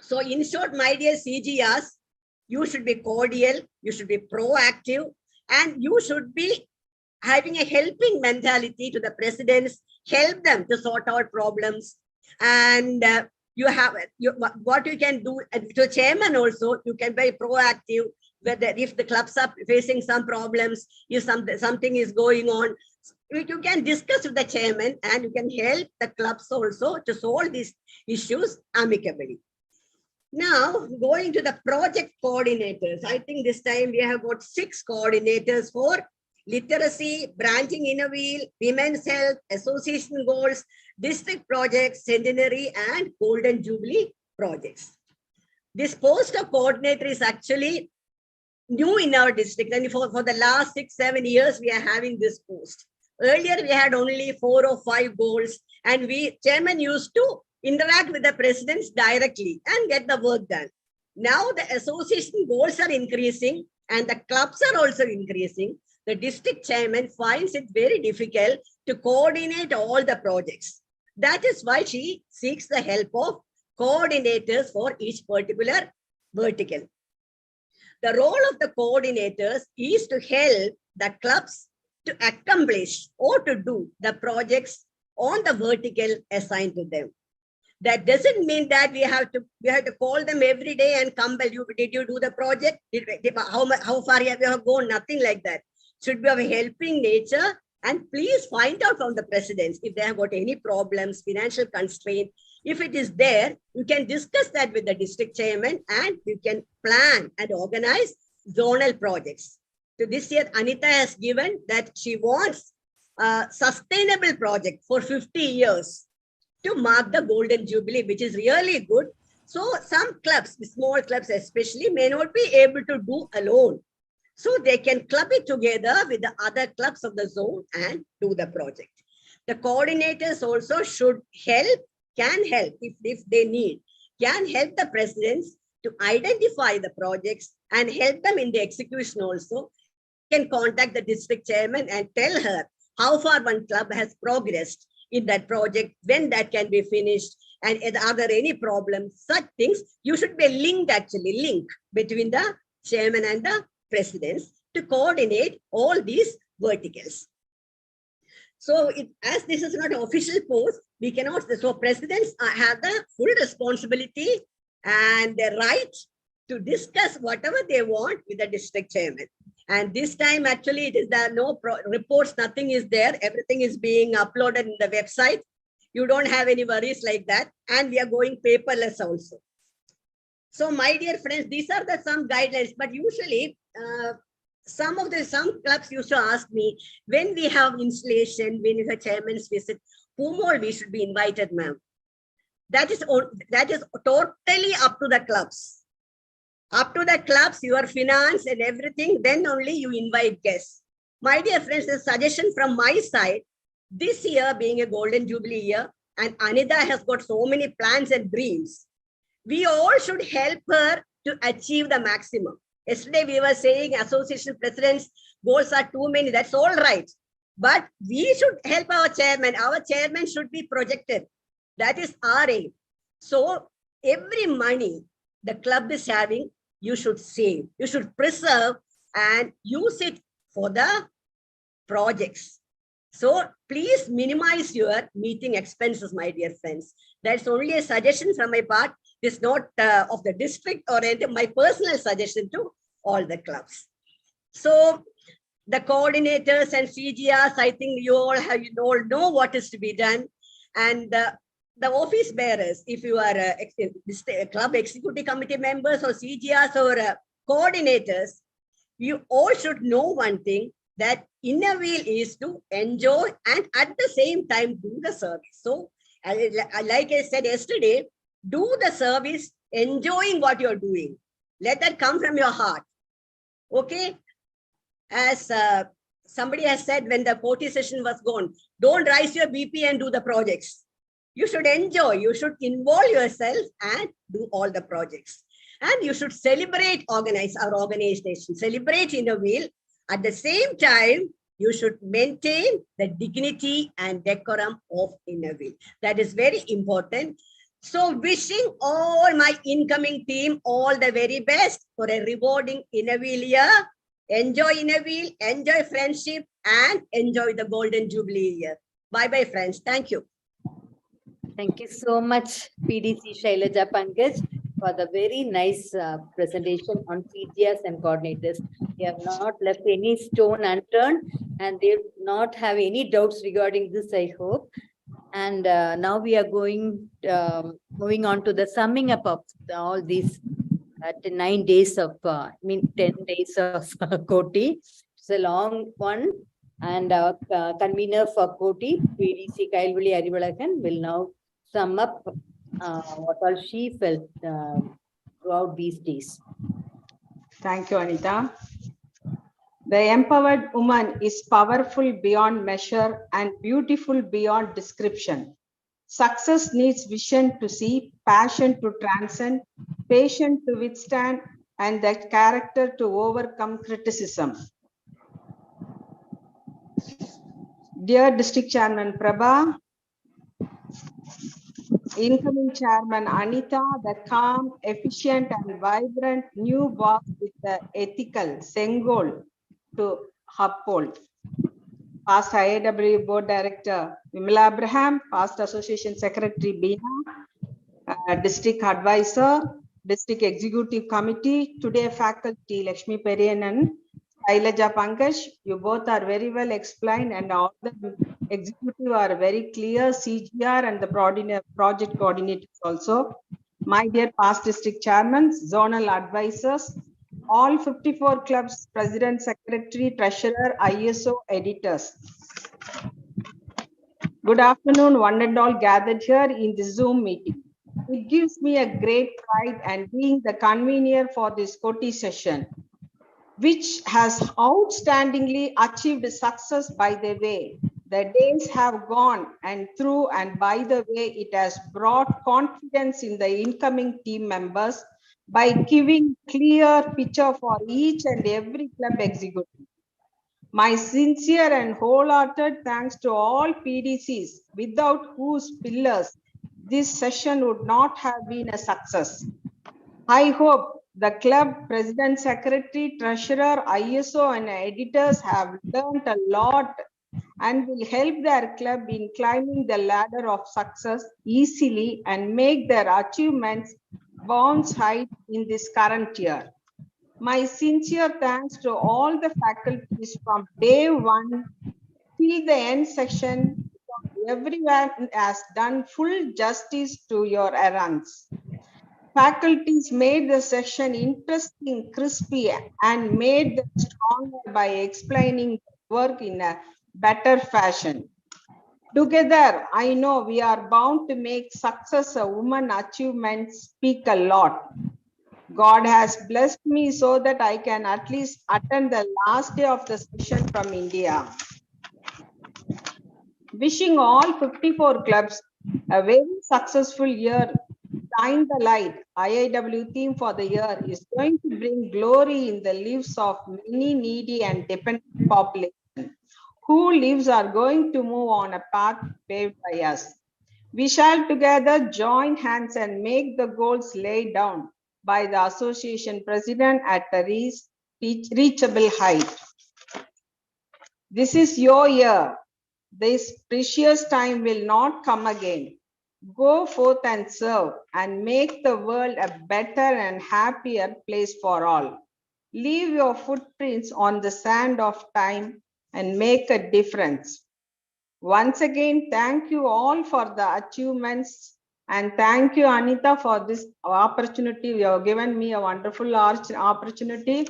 So in short, my dear CGRs, you should be cordial, you should be proactive, and you should be having a helping mentality to the presidents, help them to sort out problems. And what you can do to chairman also, you can be proactive, whether if the clubs are facing some problems, if something is going on, you can discuss with the chairman and you can help the clubs also to solve these issues amicably. Now, going to the project coordinators, I think this time we have got 6 coordinators for literacy, branching inner wheel, women's health, association goals, district projects, centenary, and golden jubilee projects. This post of coordinator is actually new in our district, and for the last 6-7 years, we are having this post. Earlier, we had only 4 or 5 goals, and chairman used to interact with the presidents directly and get the work done. Now the association goals are increasing and the clubs are also increasing. The district chairman finds it very difficult to coordinate all the projects. That is why she seeks the help of coordinators for each particular vertical. The role of the coordinators is to help the clubs to accomplish or to do the projects on the vertical assigned to them. That doesn't mean that we have to call them every day and compel you. Did you do the project? How far have you gone? Nothing like that. Should be of a helping nature And please find out from the presidents if they have got any problems, financial constraint. If it is there, you can discuss that with the district chairman and you can plan and organize zonal projects. So this year, Anita has given that she wants a sustainable project for 50 years to mark the Golden Jubilee, which is really good. So some clubs, small clubs especially, may not be able to do alone. So they can club it together with the other clubs of the zone and do the project. The coordinators also should help, can help if they need, can help the presidents to identify the projects and help them in the execution also. Can contact the district chairman and tell her how far one club has progressed in that project, when that can be finished, and are there any problems, such things. You should be linked, actually, link between the chairman and the presidents to coordinate all these verticals. So as this is not an official post, we cannot, so presidents have the full responsibility and the right to discuss whatever they want with the district chairman. And this time, actually, it is there no reports, nothing is there. Everything is being uploaded in the website. You don't have any worries like that. And we are going paperless also. So my dear friends, these are the some guidelines, but usually some clubs used to ask me, when we have installation, when we have chairman's visit, whom all we should be invited, ma'am? That is totally up to the clubs. Up to the clubs, your finance and everything, then only you invite guests. My dear friends, a suggestion from my side, this year being a Golden Jubilee year, and Anita has got so many plans and dreams, we all should help her to achieve the maximum. Yesterday we were saying association presidents' goals are too many, that's all right. But we should help our chairman. Our chairman should be projected. That is our aim. So every money the club is having, you should save, you should preserve and use it for the projects. So please minimize your meeting expenses, my dear friends. That's only a suggestion from my part. It's not of the district or anything, my personal suggestion to all the clubs. So the coordinators and CGRs, I think you all know what is to be done. And the office bearers, if you are club executive committee members or CGRs or coordinators, you all should know one thing, that inner wheel is to enjoy and at the same time do the service. So like I said yesterday, do the service enjoying what you're doing. Let that come from your heart. Okay? As somebody has said when the Coti session was gone, don't rise your BP and do the projects. You should enjoy, you should involve yourself and do all the projects. And you should celebrate our organization, celebrate inner wheel. At the same time, you should maintain the dignity and decorum of inner wheel. That is very important. So wishing all my incoming team all the very best for a rewarding inner wheel year. Enjoy inner wheel, enjoy friendship, and enjoy the Golden Jubilee year. Bye-bye, friends. Thank you. Thank you so much, PDC Shailaja Pankaj, for the very nice presentation on CGRs and coordinators. They have not left any stone unturned and they will not have any doubts regarding this, I hope. And now we are moving on to the summing up of all these 9 days of, 10 days of Coti. It's a long one. And our convener for Coti, PDC Kailvali Arivalakan, will now sum up what all she felt throughout these days. Thank you, Anita. The empowered woman is powerful beyond measure and beautiful beyond description. Success needs vision to see, passion to transcend, patience to withstand, and the character to overcome criticism. Dear District Chairman Prabha, incoming Chairman Anita, the calm, efficient, and vibrant new boss with the ethical Sengol to uphold. Past IAW Board Director Vimala Abraham, past Association Secretary Bina, District Advisor, District Executive Committee, today Faculty Lakshmi Periyanan, Shailaja, Pankaj, you both are very well explained, and all the executive are very clear, CGR and the project coordinators also. My dear past district chairmen, zonal advisors, all 54 clubs, president, secretary, treasurer, ISO, editors. Good afternoon, one and all gathered here in the Zoom meeting. It gives me a great pride and being the convener for this COTI session, which has outstandingly achieved success by the way. The days have gone and through, and by the way, it has brought confidence in the incoming team members by giving clear picture for each and every club executive. My sincere and wholehearted thanks to all PDCs, without whose pillars this session would not have been a success. I hope the club president, secretary, treasurer, ISO and editors have learned a lot and will help their club in climbing the ladder of success easily and make their achievements bounce high in this current year. My sincere thanks to all the faculties from day one till the end section. Everyone has done full justice to your errands. Faculties made the session interesting, crispy, and made them stronger by explaining work in a better fashion. Together, I know we are bound to make success a woman achievements speak a lot. God has blessed me so that I can at least attend the last day of the session from India. Wishing all 54 clubs a very successful year. Shine the light. IIW theme for the year is going to bring glory in the lives of many needy and dependent population whose lives are going to move on a path paved by us. We shall together join hands and make the goals laid down by the association president at a reachable height. This is your year. This precious time will not come again. Go forth and serve and make the world a better and happier place for all. Leave your footprints on the sand of time and make a difference. Once again, thank you all for the achievements, and thank you, Anita, for this opportunity. You have given me a wonderful opportunity,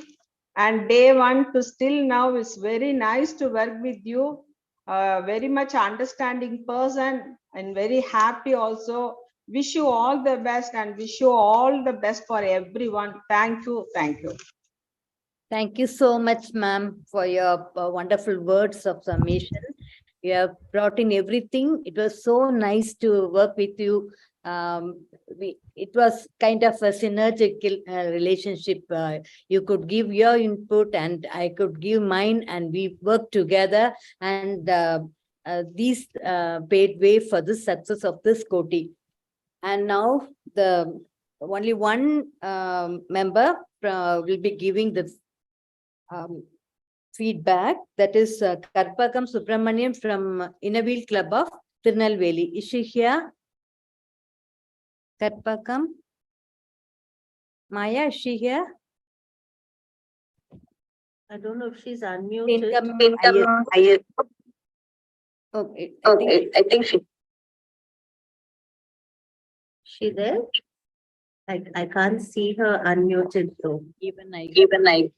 and day one to still now is very nice to work with you. Very much understanding person and very happy also. Wish you all the best and wish you all the best for everyone. Thank you. Thank you. Thank you so much, ma'am, for your wonderful words of summation. You have brought in everything. It was so nice to work with you. It was kind of a synergical relationship. You could give your input and I could give mine, and we worked together, and these paved way for the success of this COTI. And now the only one member will be giving the feedback, that is Karpakam Subramaniam from Innerwheel Club of Tirunelveli. Is she here? Karpakam? Maya, is she here? I don't know if she's unmuted. Okay, I think she there? I can't see her unmuted though. Even I.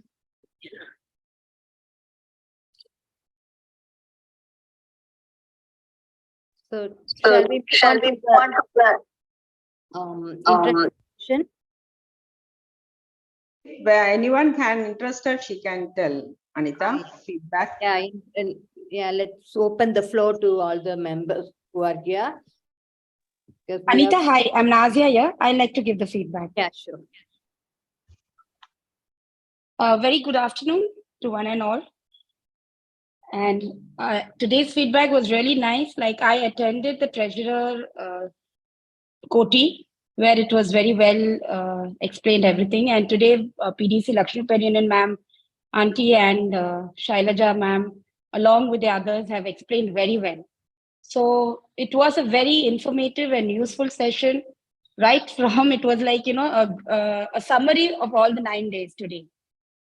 So shall we move on to the introduction? Where anyone can interested, she can tell. Anita, feedback. Yeah, let's open the floor to all the members who are here. Anita, hi, I'm Nazia here. I'd like to give the feedback. Yeah, sure. Very good afternoon to one and all. And today's feedback was really nice. Like, I attended the treasurer COTI, where it was very well explained everything. And today, PDC Lakshmi Periyanan ma'am, Auntie and Shailaja ma'am, along with the others, have explained very well. So it was a very informative and useful session. Right from, it was like, a summary of all the 9 days today.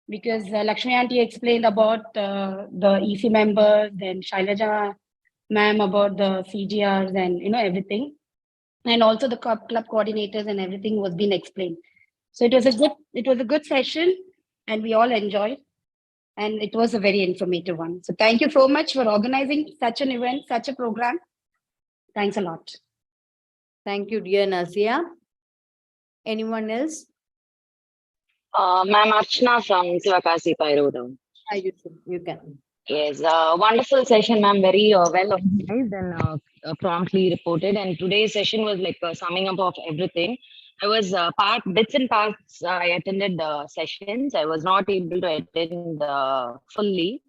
because Lakshmi Aunty explained about the EC members, then Shailaja ma'am about the CGRs and everything, and also the club coordinators and everything was being explained. So it was a good session, and we all enjoyed, and it was a very informative one. So thank you so much for organizing such an event, such a program. Thanks a lot. Thank you, dear Nazia. Anyone else? Ma'am Archana from Sivakasi Pairodam. You can. Yes, wonderful session, ma'am. Very well organized and promptly reported. And today's session was like a summing up of everything. I was bits and parts. I attended the sessions. I was not able to attend fully.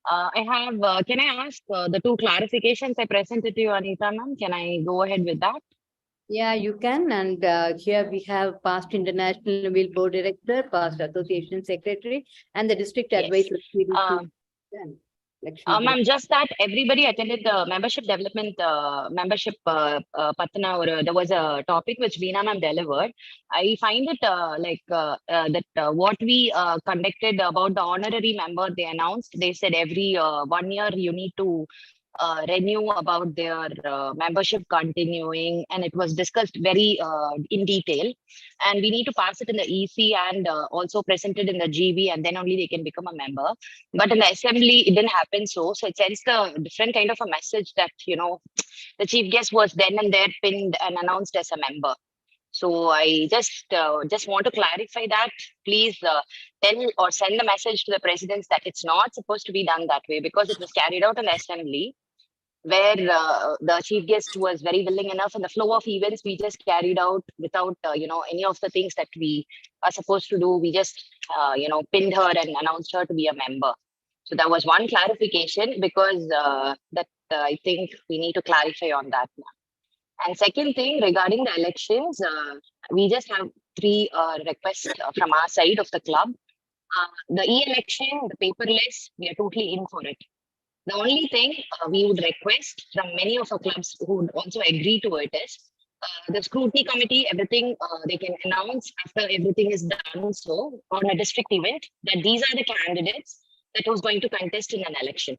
I have. Can I ask the two clarifications I presented to you, Anita, ma'am? Can I go ahead with that? Yeah, you can. And here we have past International Wheel Board Director, past Association Secretary, and the District Advisor. Ma'am, just that everybody attended the membership development, membership Patna, or there was a topic which Veena ma'am delivered. I find it that what we conducted about the honorary member, they announced, they said every 1 year you need to renew about their membership continuing, and it was discussed very in detail, and we need to pass it in the EC and also present it in the GB, and then only they can become a member. But in the assembly it didn't happen, so it sends the different kind of a message that the chief guest was then and there pinned and announced as a member. So I just want to clarify that. Please tell or send the message to the presidents that it's not supposed to be done that way, because it was carried out in the assembly where the chief guest was very willing enough, and the flow of events we just carried out without any of the things that we are supposed to do. We just pinned her and announced her to be a member. So that was one clarification, because I think we need to clarify on that now. And second thing, regarding the elections, we just have 3 requests from our side of the club. The e-election, the paperless, we are totally in for it. The only thing we would request from many of our clubs who would also agree to it is the scrutiny committee, everything they can announce after everything is done. So on a district event, that these are the candidates that was going to contest in an election.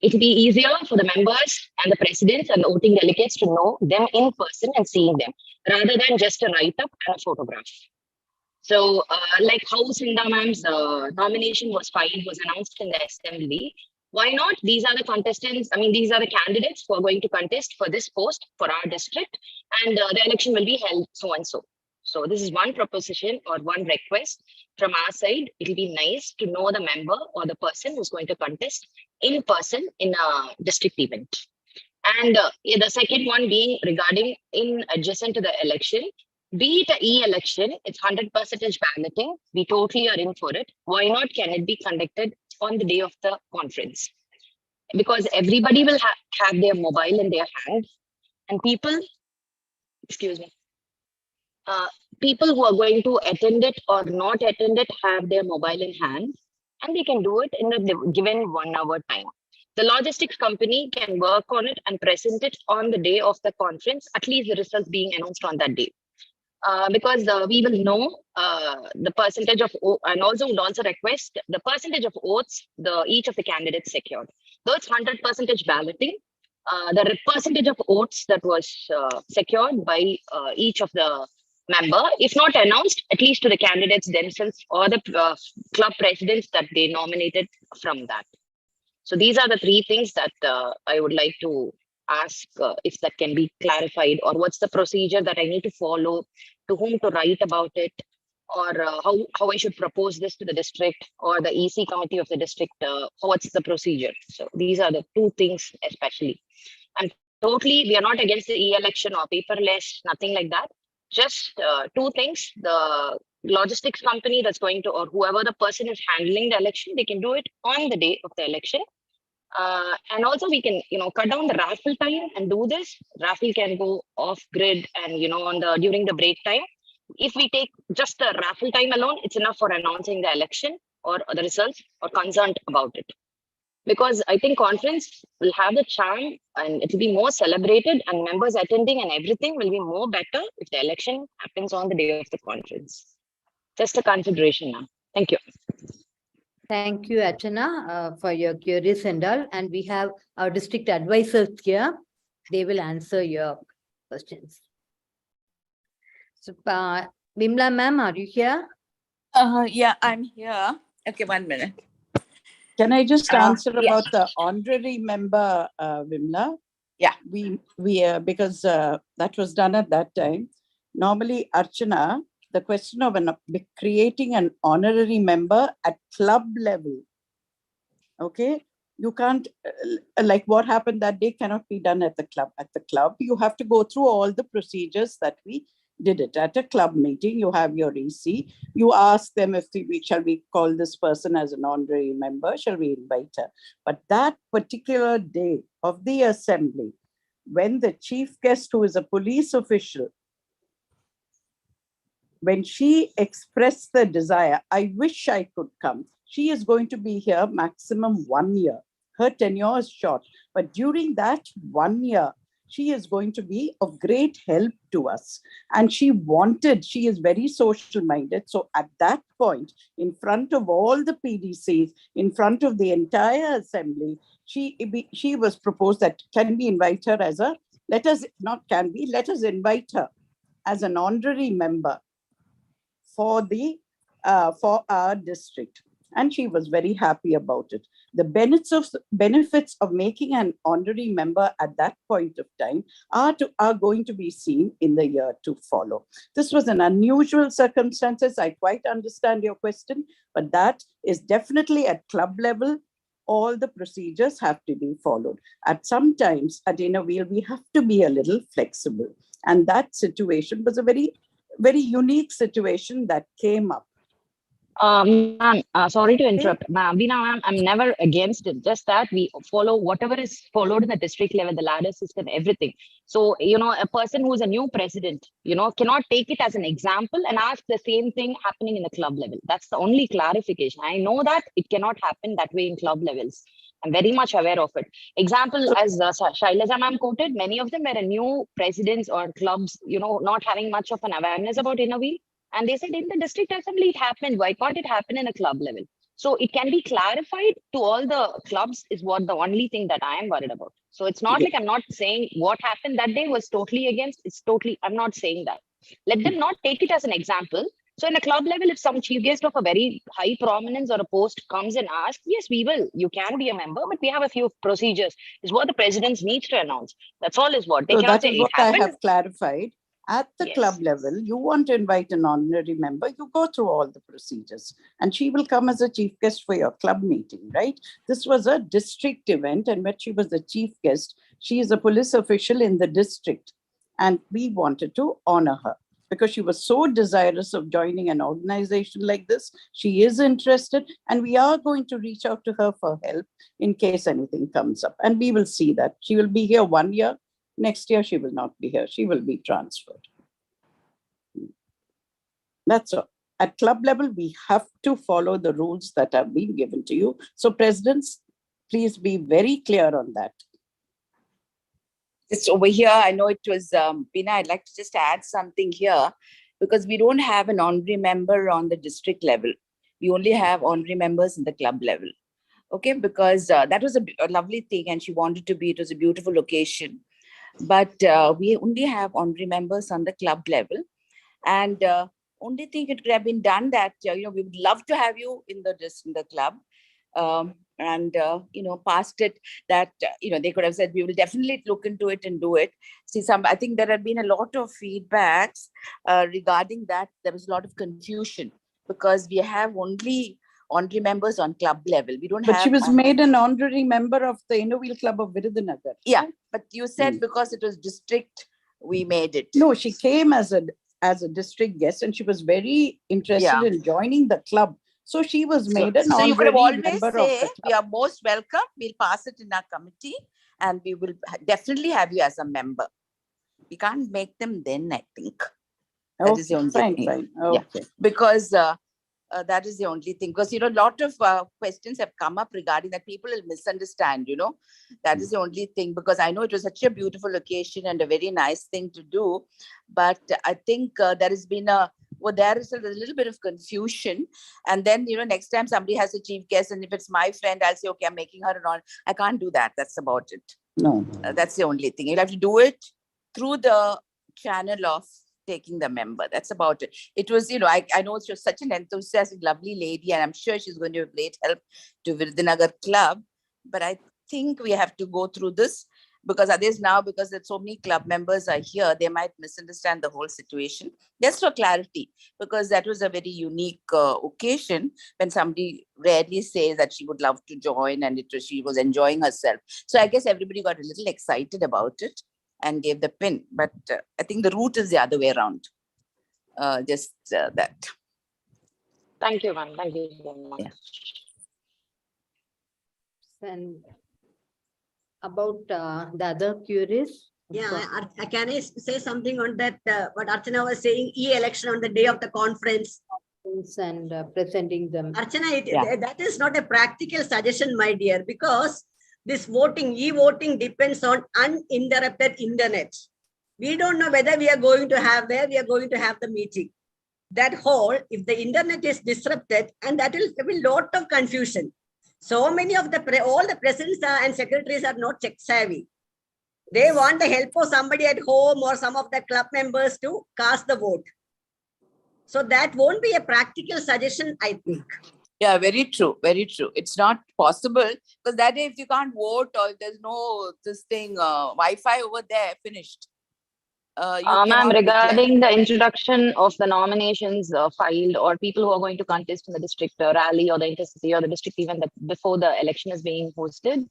It will be easier for the members and the presidents and the voting delegates to know them in person and seeing them, rather than just a write-up and a photograph. So, like how Sindha ma'am's nomination was filed, was announced in the assembly. Why not? These are the contestants. I mean, these are the candidates who are going to contest for this post for our district, and the election will be held so and so. So this is one proposition or one request from our side. It will be nice to know the member or the person who's going to contest in person in a district event. And the second one being regarding in adjacent to the election, be it an e-election, it's 100% balloting. We totally are in for it. Why not? Can it be conducted on the day of the conference? Because everybody will have their mobile in their hand, and people, people who are going to attend it or not attend it have their mobile in hand, and they can do it in a given 1 hour time. The logistics company can work on it and present it on the day of the conference, at least the results being announced on that day. Because we will know the percentage of, and also would also request the percentage of votes each of the candidates secured. Though it's 100% balloting, the percentage of votes that was secured by each of the member, if not announced, at least to the candidates themselves or the club presidents that they nominated from that. So these are the 3 things that I would like to ask if that can be clarified, or what's the procedure that I need to follow, to whom to write about it, or how I should propose this to the district or the EC committee of the district. What's the procedure? So these are the 2 things especially. And totally, we are not against the e-election or paperless, nothing like that. Just 2 things. The logistics company that's going to, or whoever the person is handling the election, they can do it on the day of the election. And also we can, cut down the raffle time and do this. Raffle can go off grid and, during the break time. If we take just the raffle time alone, it's enough for announcing the election or the results or concerned about it. Because I think conference will have the charm and it will be more celebrated, and members attending and everything will be more better if the election happens on the day of the conference. Just a consideration now. Thank you. Thank you, Archana, for your queries and all. And we have our district advisors here. They will answer your questions. So, Bimla ma'am, are you here? Yeah, I'm here. Okay, 1 minute. Can I just answer yeah. about the honorary member, Vimla? Yeah. We because that was done at that time. Normally, Archana, the question of creating an honorary member at club level. Okay, you can't like what happened that day cannot be done at the club. At the club, you have to go through all the procedures that we did it at a club meeting. You have your EC. You ask them if shall we call this person as an honorary member? Shall we invite her? But that particular day of the assembly, when the chief guest, who is a police official, when she expressed the desire, I wish I could come. She is going to be here maximum 1 year. Her tenure is short, but during that 1 year, she is going to be of great help to us. And she is very social minded. So at that point, in front of all the PDCs, in front of the entire assembly, she was proposed that can we invite her as let us invite her as an honorary member for our district. And she was very happy about it. The benefits of making an honorary member at that point of time are going to be seen in the year to follow. This was an unusual circumstances. I quite understand your question, but that is definitely at club level. All the procedures have to be followed. At some times at Innovale, we have to be a little flexible. And that situation was a very unique situation that came up. Ma'am, sorry to interrupt. Ma'am, I'm never against it. Just that we follow whatever is followed in the district level, the ladder system, everything. So, a person who is a new president, cannot take it as an example and ask the same thing happening in the club level. That's the only clarification. I know that it cannot happen that way in club levels. I'm very much aware of it. Example, as Shailaja ma'am quoted, many of them were new presidents or clubs, not having much of an awareness about Innovale. And they said in the district assembly, it happened. Why can't it happen in a club level? So it can be clarified to all the clubs is what the only thing that I am worried about. So it's not like I'm not saying what happened that day was totally against. I'm not saying that. Let them not take it as an example. So in a club level, if some chief guest of a very high prominence or a post comes and asks, yes, we will. You can be a member, but we have a few procedures. Is what the president needs to announce. That's all is what. They so cannot that say is what it happened. I have clarified. At the club level, you want to invite an honorary member, you go through all the procedures. And she will come as a chief guest for your club meeting, right? This was a district event, and when she was the chief guest, she is a police official in the district. And we wanted to honor her because she was so desirous of joining an organization like this. She is interested, and we are going to reach out to her for help in case anything comes up. And we will see that. She will be here 1 year. Next year, she will not be here. She will be transferred. That's all. At club level, we have to follow the rules that have been given to you. So presidents, please be very clear on that. Just over here, I know it was Bina. I'd like to just add something here because we don't have an honorary member on the district level. We only have honorary members in the club level. Okay, because that was a lovely thing and she wanted to be, it was a beautiful location. But we only have honorary members on the club level. And only thing it could have been done that, we would love to have you in the club. Past it that, they could have said, we will definitely look into it and do it. See, I think there had been a lot of feedbacks regarding that. There was a lot of confusion because we have only honorary members on club level. We don't have. But she was made an honorary member of the Innovale Club of Virudhunagar. Yeah, but you said because it was district, we made it. No, she came as a district guest and she was very interested in joining the club. So she was made an honorary member. So you could have always say, of the club. We are most welcome. We'll pass it in our committee and we will definitely have you as a member. We can't make them then, I think. That is the only thing. Fine. Okay. Yeah. Because that is the only thing. Because, a lot of questions have come up regarding that. People will misunderstand, That is the only thing. Because I know it was such a beautiful occasion and a very nice thing to do. But I think there has been a well, there's a little bit of confusion. And then, next time somebody has a chief guest, and if it's my friend, I'll say, okay, I'm making her an on. I can't do that. That's about it. No. That's the only thing. You'll have to do it through the channel of taking the member. That's about it. It was, I know she was such an enthusiastic, lovely lady, and I'm sure she's going to be a great help to Virudunagar Club. But I think we have to go through this because others now, because there's so many club members are here, they might misunderstand the whole situation. Just for clarity, because that was a very unique occasion when somebody rarely says that she would love to join and she was enjoying herself. So I guess everybody got a little excited about it and gave the pin. But I think the route is the other way around. That. Thank you, ma'am. Thank you so much. Yeah. And about the other queries? Yeah, can I say something on that? What Archana was saying, e-election on the day of the conference. And presenting them. Archana, that is not a practical suggestion, my dear, because this voting, e-voting depends on uninterrupted internet. We don't know whether we are going to have the meeting. That whole, if the internet is disrupted, and that will have a lot of confusion. So many of all the presidents and secretaries are not tech savvy. They want the help of somebody at home or some of the club members to cast the vote. So that won't be a practical suggestion, I think. Yeah, very true. Very true. It's not possible because that day, if you can't vote or if there's no Wi-Fi over there, finished. Ma'am, regarding the introduction of the nominations filed or people who are going to contest in the district rally or the intercity or the district event before the election is being hosted.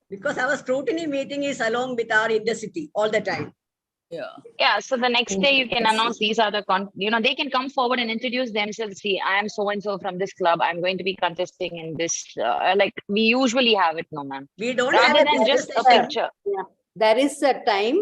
Because our scrutiny meeting is along with our intercity all the time. Yeah. So the next day you can announce these are the they can come forward and introduce themselves. See, I am so and so from this club. I'm going to be contesting in this. Like we usually have it, no, ma'am. We don't rather have than just a picture. Yeah. There is a time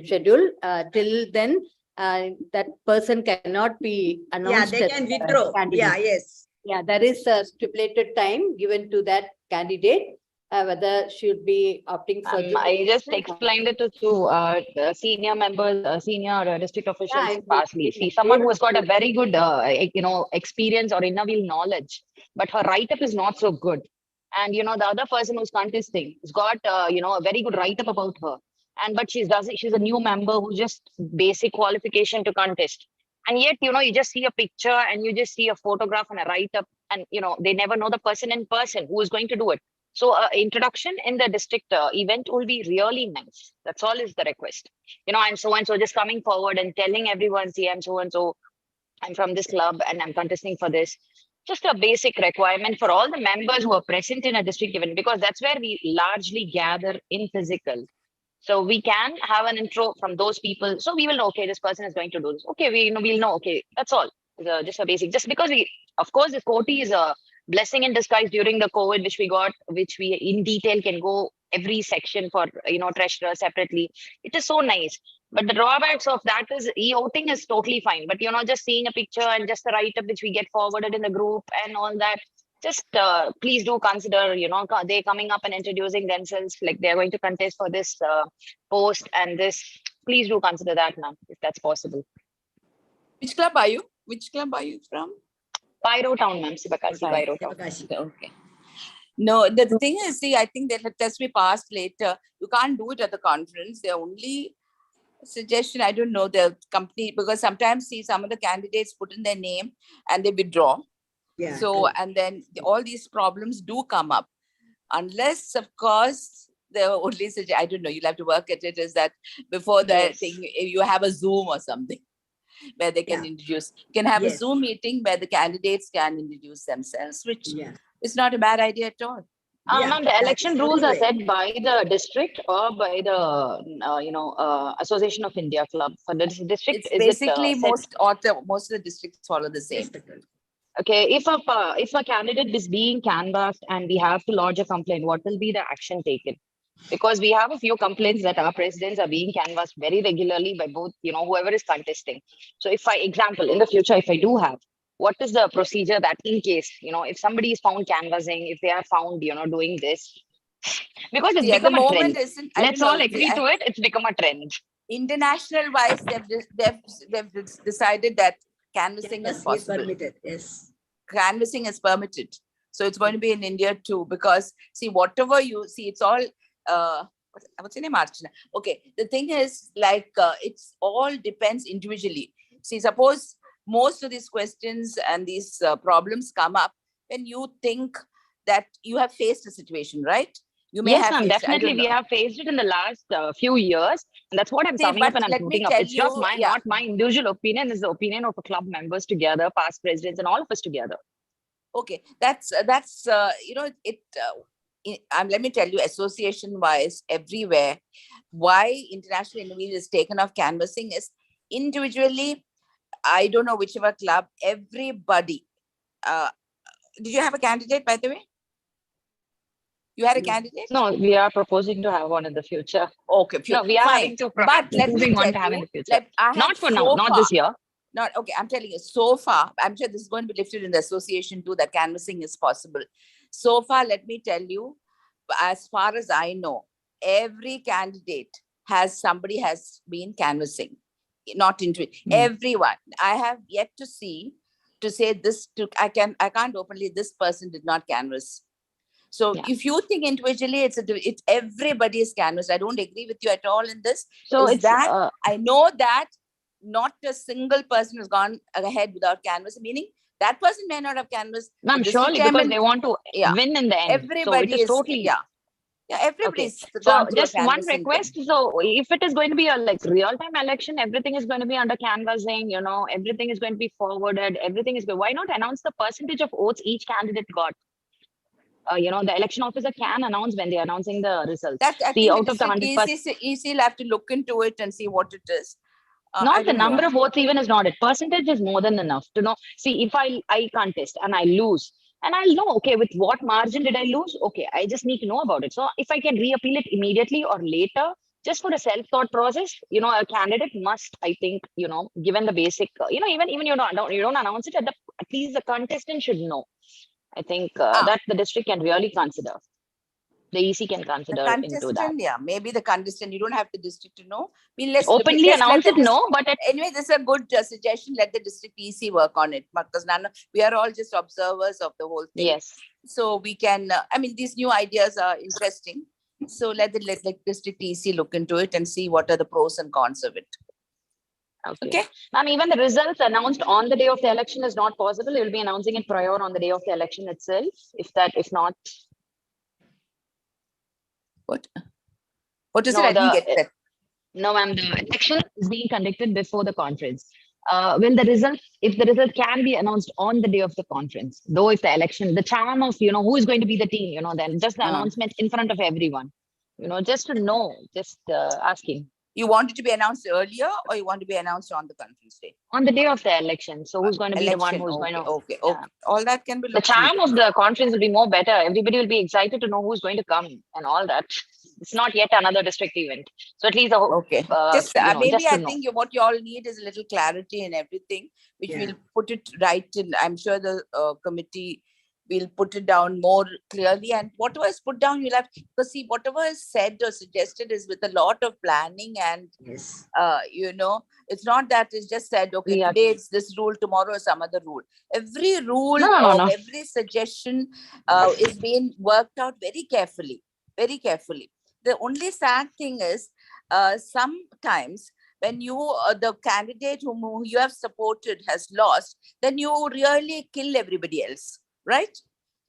schedule. Till then, that person cannot be announced. Yeah, they can withdraw. Yeah, yes. Yeah, there is a stipulated time given to that candidate. Whether should be opting for. I just explained it to senior members, senior district officials. Partially, see someone who has got a very good, experience or inner wheel knowledge, but her write-up is not so good. And the other person who's contesting has got a very good write-up about her. But she's a new member who just basic qualification to contest. And yet, you just see a picture and you just see a photograph and a write-up, and they never know the person in person who is going to do it. So introduction in the district event will be really nice. That's all is the request. I'm so and so, just coming forward and telling everyone, see, I'm so and so, I'm from this club and I'm contesting for this. Just a basic requirement for all the members who are present in a district event, because that's where we largely gather in physical. So we can have an intro from those people. So we will know, okay, this person is going to do this. Okay, we'll know, okay, that's all. Just a basic, just because of course, this Coti is a blessing in disguise during the COVID, which we in detail can go every section for, treasurer separately. It is so nice. But the drawbacks of that is e-voting is totally fine. But, just seeing a picture and just the write-up which we get forwarded in the group and all that, just please do consider, they coming up and introducing themselves like they're going to contest for this post and this. Please do consider that, ma'am, if that's possible. Which club are you? Which club are you from? Pyro Town, ma'am. Sivakasi, Pyro Town. Okay. No, the thing is, see, I think that has to be passed later. You can't do it at the conference. The only suggestion, I don't know, the company, because sometimes, see, some of the candidates put in their name and they withdraw. Yeah. So, and then all these problems do come up. Unless, of course, the only suggestion, I don't know, you'll have to work at it, is that before the thing, you have a Zoom or something where they can introduce. You can have a Zoom meeting where the candidates can introduce themselves, which is not a bad idea at all. Ma'am, the election rules are set by the district or by the Association of India Club. For the district, it's basically most of the districts follow the same. Okay, if a candidate is being canvassed and we have to lodge a complaint, what will be the action taken? Because we have a few complaints that our presidents are being canvassed very regularly by both, whoever is contesting. So if example, in the future, if I do have, what is the procedure that in case, if somebody is found canvassing, if they are found, doing this, because it's become a trend. Let's all agree to it. It's become a trend. international wise, they've decided that canvassing is possible. Permitted, yes. Canvassing is permitted. So it's going to be in India too, because see, whatever you see, it's all, what's your name, Archana? Okay, the thing is like, it's all depends individually. See, suppose most of these questions and these problems come up when you think that you have faced a situation, right? You may Yes, have ma'am, faced, I definitely. don't We know. have faced it in the last few years. And that's what I'm See, summing up but and I'm let me putting up. tell It's just you, my, yeah. not my individual opinion. It's the opinion of a club members together, past presidents, and all of us together. Okay, that's you know, let me tell you, association wise, everywhere, why international individual is taken off canvassing is individually. I don't know whichever club, everybody. Did you have a candidate, by the way? You had a candidate? No, we are proposing to have one in the future. Okay, No, we are fine. having to But let me proposing one tell to have in you, the future. like I have Not for now, so not far, this year. Not okay. I'm telling you, so far, I'm sure this is going to be lifted in the association too, that canvassing is possible. So far, let me tell you, as far as I know, every candidate somebody has been canvassing, not into everyone. I have yet to see to say this to I can't openly, this person did not canvass. So if you think individually, it's everybody's canvas. I don't agree with you at all in this. So is it's, that I know that not a single person has gone ahead without canvas, meaning that person may not have canvas. Ma'am, surely because they want to win in the end. Everybody so it is totally. Yeah, everybody's Okay. gone So through a just one canvassing request. thing. So if it is going to be a like real-time election, everything is going to be under canvassing, everything is going to be forwarded, everything is good. Why not announce the percentage of votes each candidate got? The election officer can announce when they're announcing the results. That I See, think out the of the district 100%. EC will have to look into it and see what it is. I Not the don't know. number of votes even is not it. Percentage is more than enough to know. See, if I contest and I lose, and I'll know, okay, with what margin did I lose? Okay, I just need to know about it. So if I can reappeal it immediately or later, just for a self-thought process, a candidate must, I think, given the basic, even you don't announce it, at least the contestant should know. I think that the district can really consider. The EC can consider into that. Yeah, maybe the contestant, you don't have the district to know. Let's Openly announce it, no, but anyway, this is a good suggestion. Let the district EC work on it, because we are all just observers of the whole thing. Yes. So we can, these new ideas are interesting. So let district EC look into it and see what are the pros and cons of it. Okay. And even the results announced on the day of the election is not possible. You'll be announcing it prior on the day of the election itself. If not. What is it? I didn't get that. No, ma'am. The election is being conducted before the conference. If the result can be announced on the day of the conference, though if the election, the charm of, who is going to be the team, then just the announcement in front of everyone, just to know, just asking. You want it to be announced earlier, or you want to be announced on the conference day? On the day of the election. So who's going to be the one who's going to... Okay. All that can be... The charm of the conference will be more better. Everybody will be excited to know who's going to come and all that. It's not yet another district event. So at least the whole... maybe I think what you all need is a little clarity in everything, which we'll put it right in. I'm sure the committee will put it down more clearly, and whatever is put down, you'll have to see whatever is said or suggested is with a lot of planning, and it's not that it's just said, okay, today it's this rule, tomorrow is some other rule. Every rule every suggestion is being worked out very carefully. The only sad thing is sometimes when the candidate whom you have supported has lost, then you really kill everybody else. Right?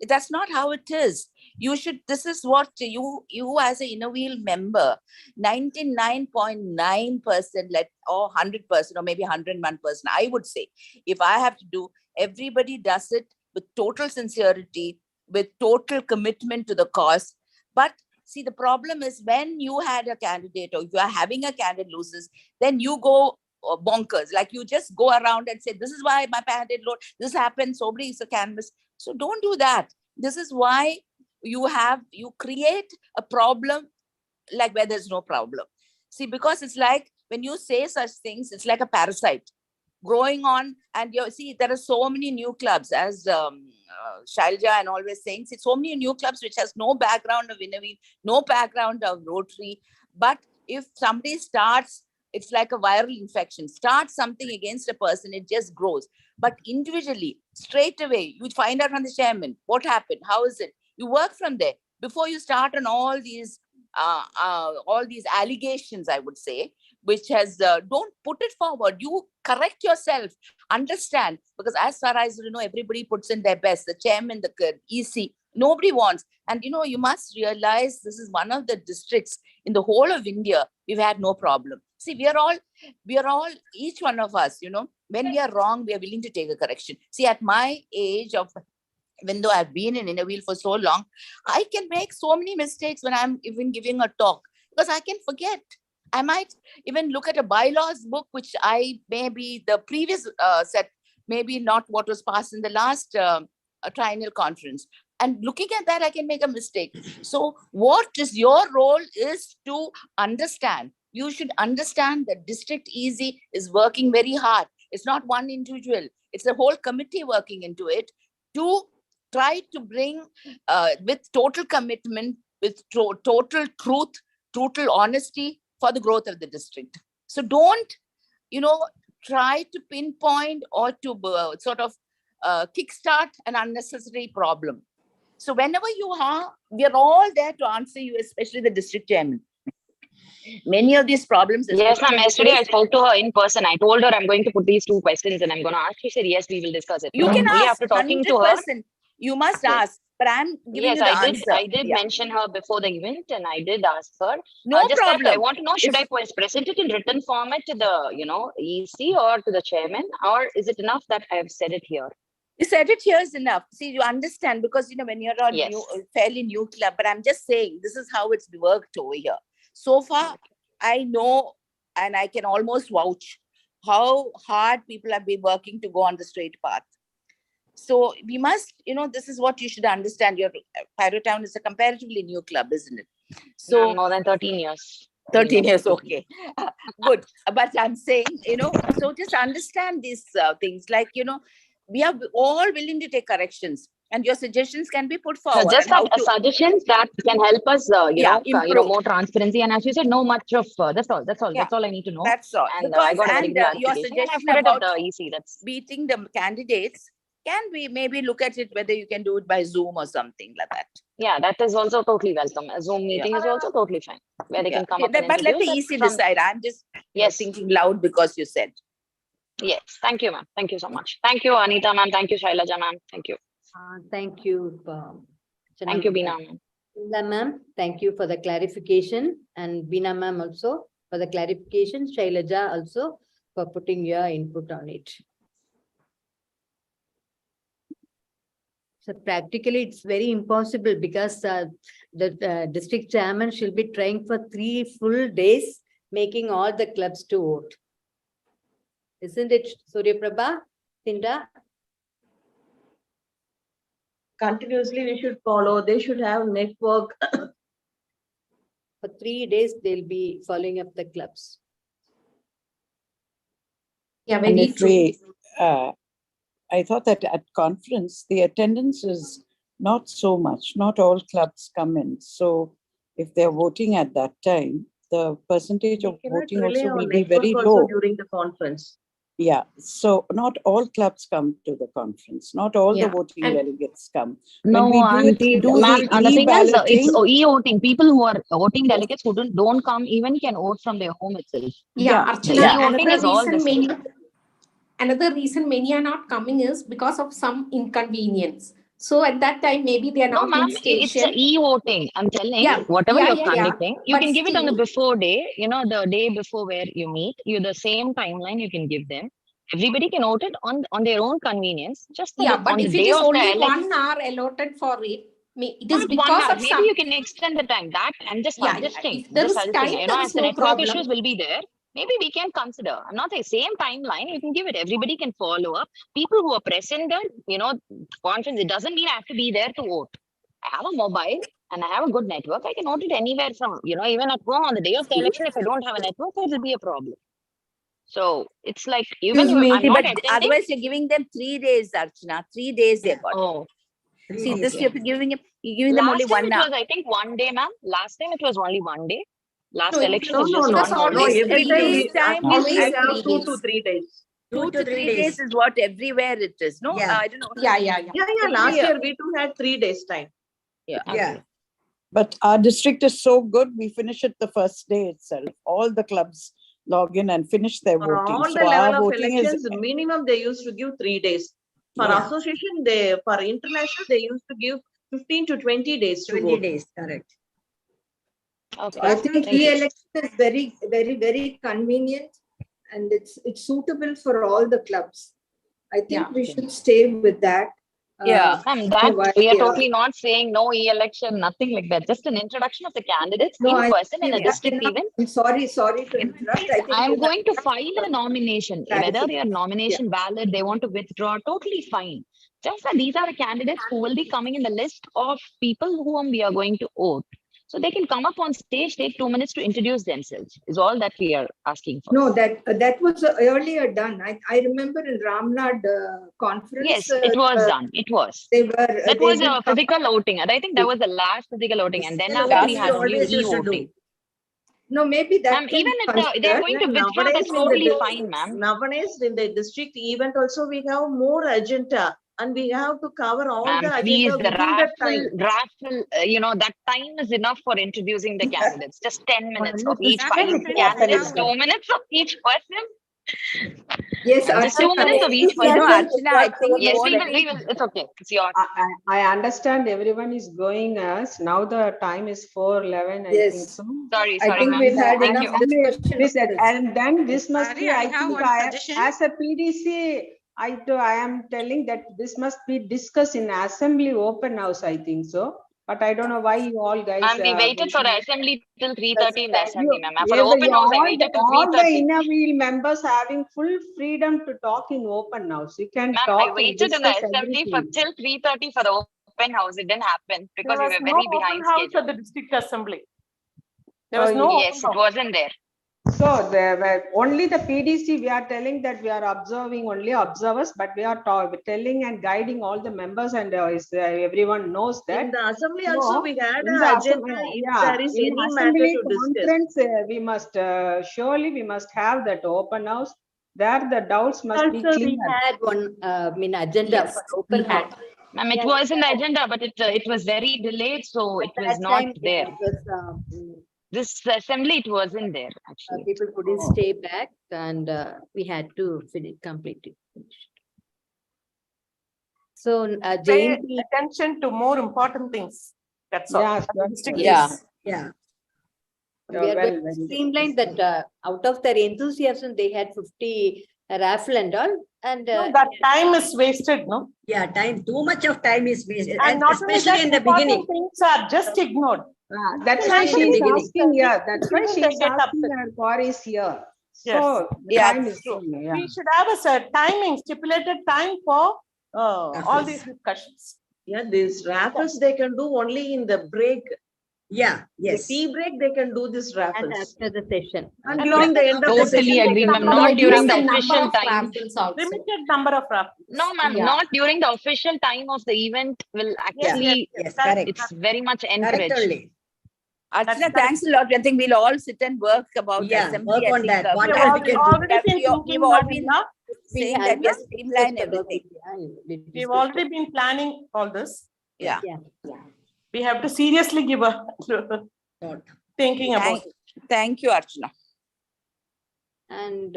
That's not how it is. This is what you as an Innovil member, 99.9%, or 100%, or maybe 101%, I would say, if I have to do, everybody does it with total sincerity, with total commitment to the cause. But see, the problem is when you had a candidate, or if you are having a candidate loses, then you go bonkers. Like you just go around and say, this is why my candidate lost, this happened, somebody is a canvas. So don't do that. This is why you create a problem like where there's no problem. See, because it's like when you say such things, it's like a parasite growing on, and there are so many new clubs, as Shailaja and always saying, see, so many new clubs which has no background of Innovil, no background of Rotary. But if somebody starts it's like a viral infection. Start something against a person, it just grows. But individually, straight away, you find out from the chairman, what happened? How is it? You work from there before you start on all these allegations, I would say, which has, don't put it forward. You correct yourself, understand, because as far as you know, everybody puts in their best, the chairman, the EC, nobody wants. And you must realize this is one of the districts in the whole of India, we've had no problem. See, we are all, each one of us, when we are wrong, we are willing to take a correction. See, at my age of, even though I've been in Innerville for so long, I can make so many mistakes when I'm even giving a talk, because I can forget. I might even look at a bylaws book, which I maybe the previous set, maybe not what was passed in the last triennial conference. And looking at that, I can make a mistake. So what is your role is to understand. You should understand that District EC is working very hard. It's not one individual. It's a whole committee working into it to try to bring with total commitment, with total truth, total honesty for the growth of the district. So don't, try to pinpoint or to sort of kickstart an unnecessary problem. So whenever you are, we are all there to answer you, especially the district chairman. Many of these problems. Yes, ma'am. Yesterday I spoke to her in person. I told her I'm going to put these 2 questions and I'm going to ask. She said, yes, we will discuss it. You can only ask, after talking to her. You must ask, but I'm giving you the answer. I did mention her before the event and I did ask her. No just problem. That I want to know, should I present it in written format to the, EC or to the chairman, or is it enough that I have said it here? You said it here is enough. See, you understand, because, when you're a fairly new club, but I'm just saying, this is how it's worked over here. So far, I know, and I can almost vouch how hard people have been working to go on the straight path. So we must, this is what you should understand. Your Pyrotown is a comparatively new club, isn't it? So more than 13 years. 13 years, okay. Good. But I'm saying, so just understand these things, like, we are all willing to take corrections, and your suggestions can be put forward. So just suggestions that can help us, improve. more transparency. And as you said, no much of that's all. That's all I need to know. That's all. And because, I got a very good your clarification. suggestion about EC, that's beating the candidates, can we maybe look at it whether you can do it by Zoom or something like that? Yeah, that is also totally welcome. A Zoom meeting is also totally fine, where they can come up. But let the EC decide. I'm just thinking loud because you said. Yes, thank you, ma'am. Thank you so much. Thank you, Anita, ma'am. Thank you, Shailaja, ma'am. Thank you. Thank you. Thank you, Beena, ma'am. Ma'am, thank you for the clarification, and Beena ma'am also for the clarification. Shailaja also for putting your input on it. So practically, it's very impossible, because the district chairman should be trying for 3 full days, making all the clubs to vote. Isn't it, Surya Prabha? Tinda? Continuously, we should follow. They should have network. For 3 days, they'll be following up the clubs. Yeah, very true. I thought that at conference, the attendance is not so much. Not all clubs come in. So if they're voting at that time, the percentage of voting also will be very low. During the conference. Yeah, so not all clubs come to the conference. Not all the voting delegates come. No, auntie, ma'am, the thing is, it's e-voting. People who are voting delegates who don't come even can vote from their home itself. Yeah, Archana, e-voting is all the same. Another reason many are not coming is because of some inconvenience. So at that time, maybe they are not in station. It's e-voting. I'm telling whatever you're conducting, you can give it on the before day, the day before where you meet, the same timeline you can give them. Everybody can vote it on their own convenience. Just but if it is only 1 hour allotted for it, it is because of maybe you can extend the time. That I'm just suggesting. If there is time, there as is the no network problem. issues will be there. Maybe we can consider. I'm not saying same timeline. You can give it. Everybody can follow up. People who are present there, conference. It doesn't mean I have to be there to vote. I have a mobile and I have a good network. I can vote it anywhere from, even at home on the day of the election. If I don't have a network, it will be a problem. So it's like even I'm not attending. Otherwise, you're giving them 3 days, Archana. 3 days they got. Oh. See, this you're giving them only 1 hour. Last time it was, I think, 1 day, ma'am. Last time it was only 1 day. Last No, election No, was no, just no, one no, holiday. every time This time we is have at 2 to 3 days. 2 to 3 days is what everywhere it is. No, Yeah. I don't know. Yeah. Yeah, Every last year. year we too had 3 days time. Yeah. Yeah. But our district is so good, we finish it the first day itself. All the clubs log in and finish their For voting. all So the our level of voting elections, is, minimum they used to give 3 days. For Yeah. association, for international, they used to give 15 to 20 days to 20 vote. days, correct. Okay. I think Thank you. e-election is very convenient, and it's suitable for all the clubs. I think Yeah. we should stay with that. Yeah. Ma'am, that why, we are totally not saying no e-election, nothing like that. Just an introduction of the candidates No, in I person think in a we have district enough. event. I'm sorry to interrupt. I think I'm we have going to enough, file a nomination. Whether clarification. their nomination valid, they want to withdraw, totally fine. Just that these are the candidates who will be coming in the list of people whom we are going to vote. So they can come up on stage, take 2 minutes to introduce themselves, is all that we are asking for. No, that was earlier done. I remember in Ramnad conference. Yes, it was done. It was. They were. That they was did a physical voting. And I think that was the last physical voting. And then Physical after we voting had we only always used to do. e-voting. No, maybe that Ma'am, can even be if they are considered. going to withdraw, Nowadays that's in the totally district- fine, ma'am. Nowadays in the district event also we have more agenda and we have to cover all Ma'am, the please, agenda the within that time. raffle, that time is enough for introducing the candidates. Just 10 minutes of each Ma'am, five can you candidates, tell 2 minutes of each person. Yes, And just 2 minutes of each You know, person. Archana, I think Yes, what we will. It's okay. It's your. I understand everyone is going as now the time is 4:11. I Yes. think so. Sorry, I think ma'am. we've had Thank enough you. discussion. This, on this. and then this must Sorry, be, I I have think, one suggestion. as a PDC, I am telling that this must be discussed in assembly open house, I think so. But I don't know why you all guys. Ma'am, we waited for assembly till 3:30 in the You- assembly, ma'am. For open house, I waited till all the 3:30. inner wheel members having full freedom to talk in open house. You can Ma'am, talk I and waited in the discuss assembly for everything. till 3:30 for the open house. It didn't happen because There we was were no very open behind house schedule. at the district assembly. There was no Yes, open it house. wasn't there. So there were only the PDC, we are telling that we are observing only observers, but we are telling and guiding all the members, and everyone knows that. In the assembly So, also we had in an the agenda if there is in any matter assembly to discuss. conference, we must surely we must have that open house. There the doubts must be Also, we clear. had one agenda Yes, for we open had. house. Ma'am, it Yeah, was in the agenda, but it was very delayed, so it At was that not time, there. it was, This assembly, it wasn't there, actually. people couldn't stay back, and we had to complete it. So, Pay Jayanti, attention to more important things. That's all. Yes, At the that's district right. Yeah. is- Yeah. we You're are well, going to very streamline that out of their enthusiasm, they had 50 raffle and all. And No, that time is wasted, no? Yeah, too much of time is wasted, And and not only especially that, in the important beginning. things are just ignored. That's why Especially in she's the beginning. asking here. That's why Even they she's get asking upset. her queries here. Yes. So the Yeah, time is So yeah. we should have a timing, stipulated time for all these discussions. Yeah, these raffles they can do only in the break. Yeah, The yes. tea break, they can do this and raffles. after the session. And during the end of the Totally session, agree, they ma'am. can Not Reduce during the the number official of time. raffles also. Limited number of raffles. No, ma'am, Yeah. not during the official time of the event will actually, Yes, correct. it's very much Correct encouraged. only. Archana, thanks a lot. I think we'll all sit and work about Yeah, assembly. work I on think, that. What We we have all we can do. already been we've thinking, all but been We saying had that we are not streamline discussed about everything. it. Yeah, we we've discussed already been planning all this. Yeah. We have to seriously give a thinking about it. Thank you, Archana. And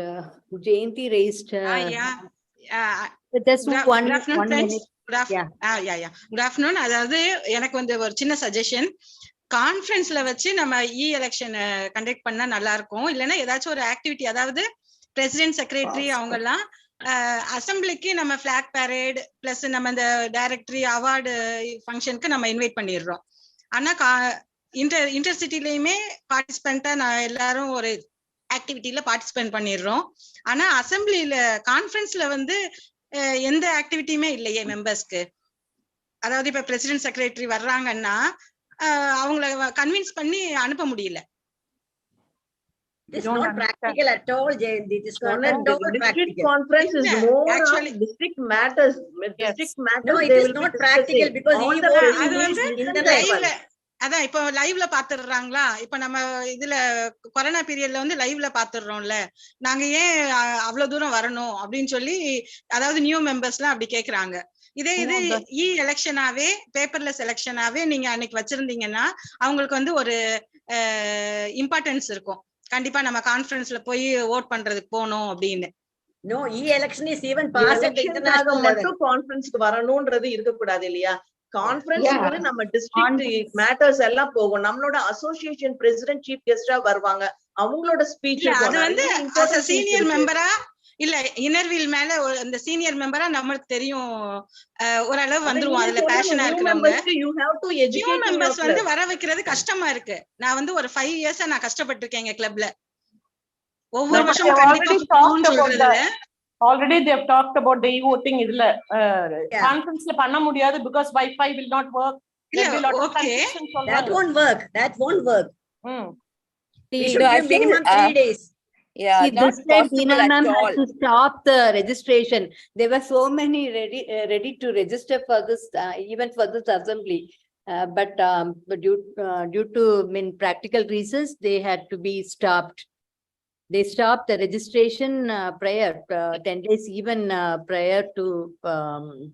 Jayanti raised. Yeah. Just Good one afternoon, friends. minute. Good afternoon. Yeah. Good afternoon. அதாவது எனக்கு வந்து ஒரு சின்ன suggestion கான்ஃபரன்ஸ்ல வச்சு நம்ம election conduct பண்ணா நல்லா இருக்கும். இல்லைன்னா ஏதாச்சும் ஒரு ஆக்டிவிட்டி, அதாவது பிரசிடென்ட் செக்ரட்டரி அவங்க எல்லாம் அசம்பிளிக்கு நம்ம பிளாக் பேரேட் பிளஸ் நம்ம இந்த டைரக்டரி அவார்டு ஃபங்க்ஷனுக்கு நம்ம இன்வைட் பண்ணிடுறோம். ஆனா இன்டர்சிட்டிலையுமே பார்ட்டிசிபென்ட்டா நான் எல்லாரும் ஒரு ஆக்டிவிட்டியில பார்ட்டிசிபேட் பண்ணிடுறோம். ஆனா அசம்பிளில கான்ஃபரன்ஸ்ல வந்து எந்த ஆக்டிவிட்டியுமே இல்லையே மெம்பர்ஸ்க்கு. அதாவது இப்ப பிரசிடென்ட் செக்ரட்டரி வர்றாங்கன்னா அவங்கள கன்வின்ஸ் பண்ணி அனுப்ப முடியல. It's not practical at all, Jayanti. It is not at all District practical. conference is more actually district matters. District matters. No, it they is will be not practical discussing. because All he the was president அது is வந்து in the listening to live. us. அதான் இப்ப லைவ்ல பாத்துடுறாங்களா? இப்ப நம்ம இதுல corona பீரியட்ல வந்து லைவ்ல பாத்துடுறோம்ல, நாங்க ஏன் அவ்வளவு தூரம் வரணும் அப்படின்னு சொல்லி, அதாவது நியூ மெம்பர்ஸ் எல்லாம் அப்படி கேக்குறாங்க. இதே இது இ எலெக்ஷனாவே பேப்பர்லெஸ் எலெக்ஷனாவே நீங்க அன்னைக்கு வச்சிருந்தீங்கன்னா அவங்களுக்கு வந்து ஒரு இம்பார்ட்டன்ஸ் இருக்கும். கண்டிப்பா நம்ம கான்ஃபரன்ஸ்ல போய் ஓட் பண்றதுக்கு போகணும் அப்படின்னு. No, e-election is even past at the international level. மட்டும் கான்ஃபரன்ஸ்க்கு வரணும்ன்றது இருக்கக்கூடாது இல்லையா? கான்ஃபரன்ஸ்ங்கிறது நம்ம டிஸ்ட்ரிக்ட் மேட்டர்ஸ் எல்லாம் போகும். நம்மளோட அசோசியேஷன் பிரசிடென்ட் சீஃப் கெஸ்டா வருவாங்க. அவங்களோட ஸ்பீச் அது வந்து சீனியர் மெம்பரா இல்ல இன்னர்வீல் மேல அந்த சீனியர் மெம்பரா நமக்கு தெரியும், ஓரளவு வந்துருவோம். அதுல பேஷனா இருக்கிறவங்க நியூ மெம்பர்ஸ் வந்து வர வைக்கிறது கஷ்டமா இருக்கு. நான் வந்து ஒரு 5 இயர்ஸா நான் கஷ்டப்பட்டிருக்கேன் எங்க கிளப்ல. ஒவ்வொரு வருஷமும் கண்டிப்பா already they have talked about the e-voting இதுல கான்ஃபரன்ஸ்ல பண்ண முடியாது because Wi-Fi will not work. Okay, that won't work. That won't work. We should give minimum 3 days. Yeah, see, not this time possible Veena ma'am at had all. to stop the registration. There were so many ready to register for this even for this assembly, but due to practical reasons they had to be stopped. They stopped the registration prior 10 days even prior to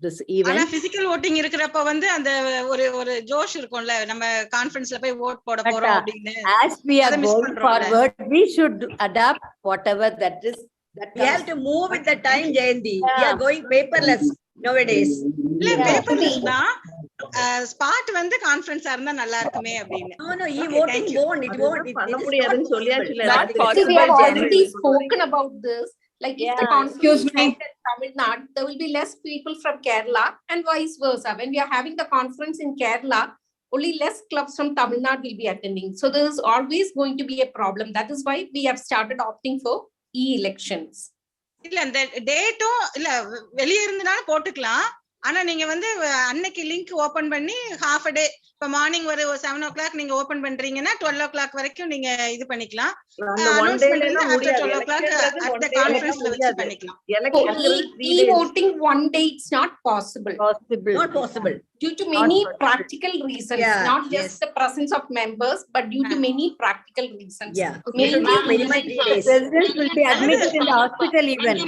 this event. ஆனா physical voting இருக்குறப்ப வந்து அந்த ஒரு ஜோஷ் இருக்கும்ல, நம்ம கான்ஃபரன்ஸ்ல போய் vote போட போறோம் அப்படின்னு. As we are going forward, we should adapt whatever that is. We have to move with the time, Jayanti. We are going paperless nowadays. இல்ல பேப்பர்லெஸ் தான் ஸ்பாட் வந்து கான்ஃபரன்ஸா இருந்தா நல்லா இருக்குமே அப்படின்னு. No, e-voting won't. It won't. பண்ண முடியாதுன்னு சொல்லியாச்சுல. We have already spoken about this. Like if the conference is held in Tamil Nadu, there will be less people from Kerala and vice versa. When we are having the conference in Kerala, only less clubs from Tamil Nadu will be attending. So there is always going to be a problem. That is why we have started opting for e-elections. இல்ல அந்த டேட்டும் இல்ல வெளிய இருந்தனால போட்டுக்கலாம். ஆனா நீங்க வந்து அன்னைக்கு லிங்க் ஓபன் பண்ணி half a day, இப்ப மார்னிங் ஒரு 7 o'clock நீங்க ஓபன் பண்றீங்கன்னா 12 o'clock வரைக்கும் நீங்க இது பண்ணிக்கலாம். அனௌன்ஸ்மென்ட் வந்து after 12 o'clock at the conferenceல வச்சு பண்ணிக்கலாம். E-voting one day it's not possible. Not possible. Due to many practical reasons, not just the presence of members, but due to many practical reasons. We should give minimum 3 days. President will be admitted in the hospital even.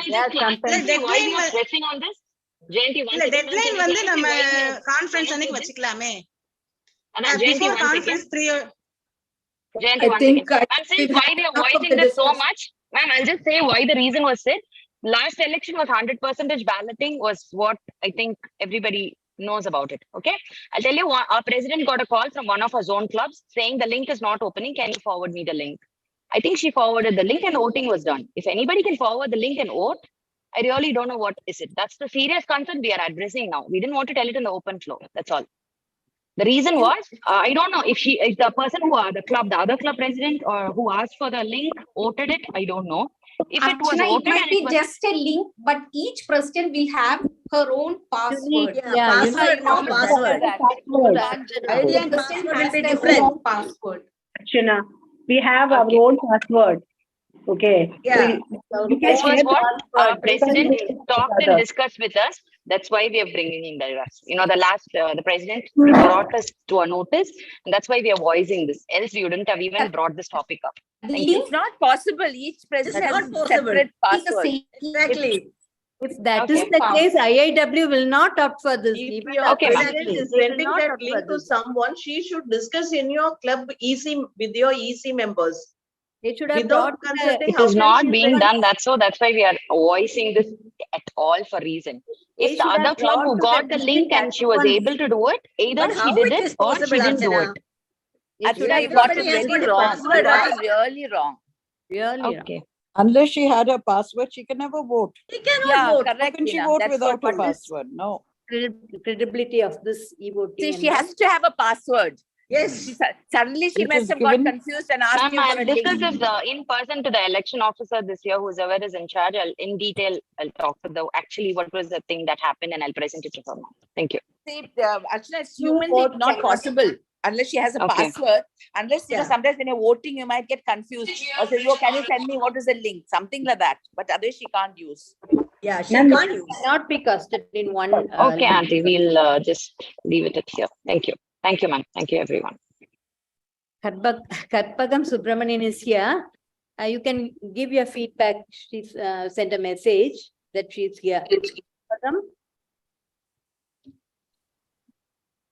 Deadline pressing on this. இல்ல deadline வந்து நம்ம conference அன்னைக்கு வச்சுக்கலாமே. before conference 3 I think why they are voicing this so much, ma'am, I'll just say why the reason was said. Last election was 100% balloting was what I think everybody knows about it. Okay, I'll tell you, our president got a call from one of our zone clubs saying the link is not opening, can you forward me the link? I think she forwarded the link and voting was done. If anybody can forward the link and vote, I really don't know what is it. That's the serious concern we are addressing now. We didn't want to tell it in the open floor. That's all. The reason was, I don't know if the person who the other club president or who asked for the link voted it. I don't know. If it was voted, it might be just a link, but each president will have her own password. Password, no password. Idea and password will be different. Password. We have our own password. Okay. This was what our president talked and discussed with us. That's why we are bringing in the president brought us to a notice, and that's why we are voicing this. Else we wouldn't have even brought this topic up. It's not possible. Each president has a separate password. Exactly. If that is the case, IIW will not opt for this. If your president is sending that link to someone, she should discuss in your club EC with your EC members. They should have Without brought consulting. It is not being done. That's why we are voicing this at all for reason. If the other club who got the link and she was able to do it, either she did it or she didn't do it. Actually, you got it very wrong. You got it really wrong. Really okay. Unless she had a password, she can never vote. She cannot vote. How can she vote without a password? No. Credibility of this e-voting. See, she has to have a password. Yes. Suddenly she must have got confused and asked you for a link. I'll discuss in person to the election officer this year, whoever is in charge. In detail, I'll talk to actually what was the thing that happened, and I'll present it to her. Thank you. See, actually, it's humanly not possible unless she has a password. Unless sometimes when you're voting, you might get confused. Or say, "Oh, can you send me what is the link?" Something like that. But otherwise, she can't use. Yeah, she can't use. Cannot be custom in one. Okay, Auntie, we'll just leave it at here. Thank you. Thank you, ma'am. Thank you, everyone. Karpagam Subramanian is here. You can give your feedback. She's sent a message that she's here. Karpagam?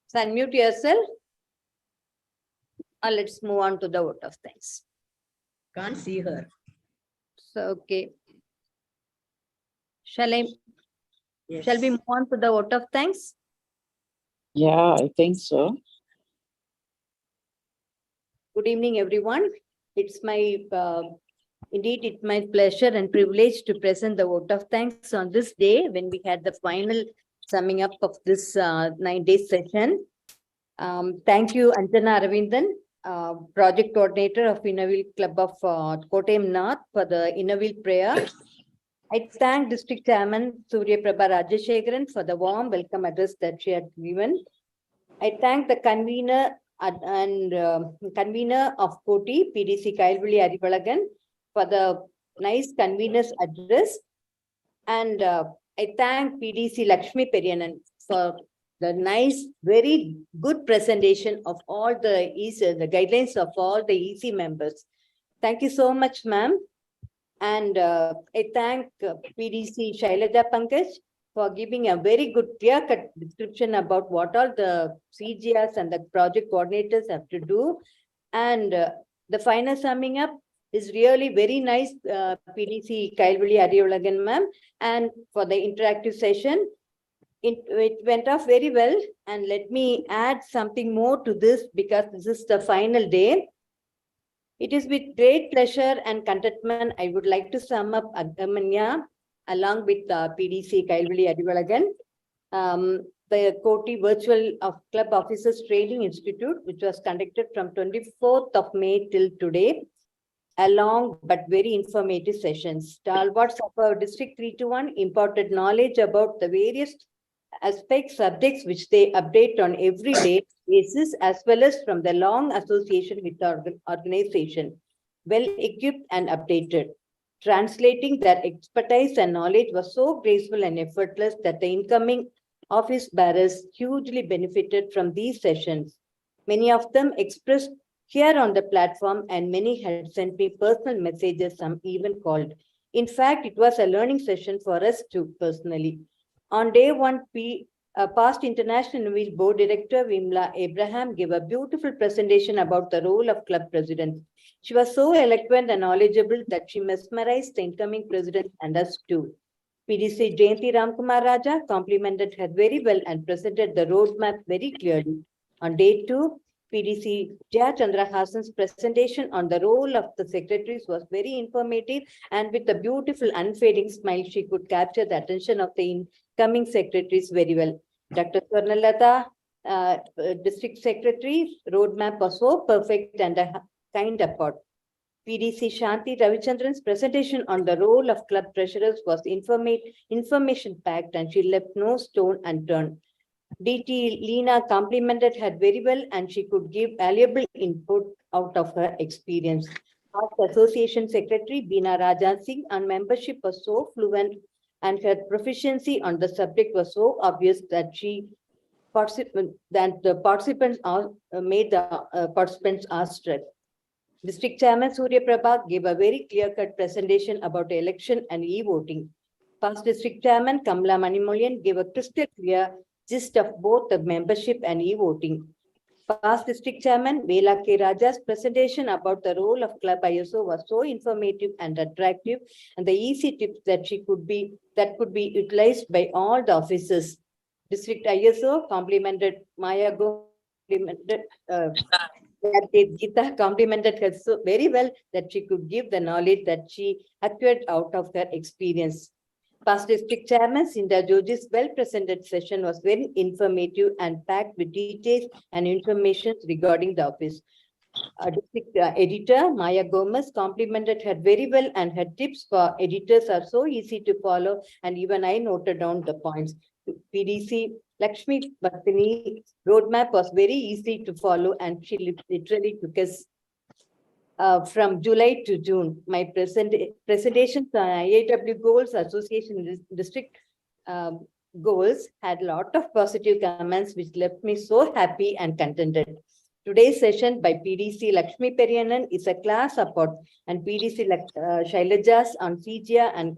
So unmute yourself. Let's move on to the vote of thanks. Can't see her. So, okay. Shall we Yes. move on to the vote of thanks? Yeah, I think so. Good evening, everyone. It's my indeed it's my pleasure and privilege to present the vote of thanks on this day when we had the final summing up of this 9-day session. Thank you, Anjana Aravindan, project coordinator of Innerville Club of Kottayam North, for the Innerville prayer. I thank District Chairman Surya Prabha Rajashekharan for the warm welcome address that she had given. I thank the convener convener of Koti, PDC Kailvili Arivalagan, for the nice convener's address. And I thank PDC Lakshmi Periyanan for the nice, very good presentation of all the guidelines of all the EC members. Thank you so much, ma'am. And I thank PDC Shailaja Pankaj for giving a very good clear-cut description about what all the CGRs and the project coordinators have to do. And the final summing up is really very nice, PDC Kailvili Ariyolagan ma'am. And for the interactive session, it went off very well. And let me add something more to this, because this is the final day. It is with great pleasure and contentment I would like to sum up Agamya along with PDC Kailvili Adivalagan, the Koti Virtual Club Officers Training Institute, which was conducted from 24th of May till today, long but very informative sessions. Stalwarts of our District 321 imparted knowledge about the various subjects which they update on every day basis, as well as from the long association with our organization, well equipped and updated. Translating their expertise and knowledge was so graceful and effortless that the incoming office bearers hugely benefited from these sessions. Many of them expressed here on the platform, and many had sent me personal messages, some even called. In fact, it was a learning session for us too, personally. On day one, past International Innovation Board Director Vimla Abraham gave a beautiful presentation about the role of club presidents. She was so eloquent and knowledgeable that she mesmerized the incoming president and us too. PDC Jayanti Ramkumar Raja complimented her very well and presented the roadmap very clearly. On day two, PDC Jaya Chandra Hasan's presentation on the role of the secretaries was very informative, and with a beautiful unfading smile, she could capture the attention of the incoming secretaries very well. Dr. Swarnalata, District Secretary, roadmap was so perfect and a kind apart. PDC Shanti Ravichandran's presentation on the role of club treasurers was information-packed, and she left no stone unturned. DT Leena complimented her very well, and she could give valuable input out of her experience. Our Association Secretary Beena Rajan Singh on membership was so fluent, and her proficiency on the subject was so obvious that the participants made the participants awestruck. District Chairman Surya Prabha gave a very clear-cut presentation about election and e-voting. Past District Chairman Kamla Manimolian gave a crystal clear gist of both the membership and e-voting. Past District Chairman Vela K. Raja's presentation about the role of Club ISO was so informative and attractive, and the easy tips that could be utilized by all the officers. District ISO complimented Maya Gita complimented her so very well that she could give the knowledge that she acquired out of her experience. Past District Chairman Cinda George's well-presented session was very informative and packed with details and information regarding the office. District Editor Maya Gomez complimented her very well, and her tips for editors are so easy to follow, and even I noted down the points. PDC Lakshmi Bhattini roadmap was very easy to follow, and she literally took us from July to June. My presentations on IAW goals, association district goals had a lot of positive comments, which left me so happy and contented. Today's session by PDC Lakshmi Periyanan is a class support and PDC Shailajas on CGR and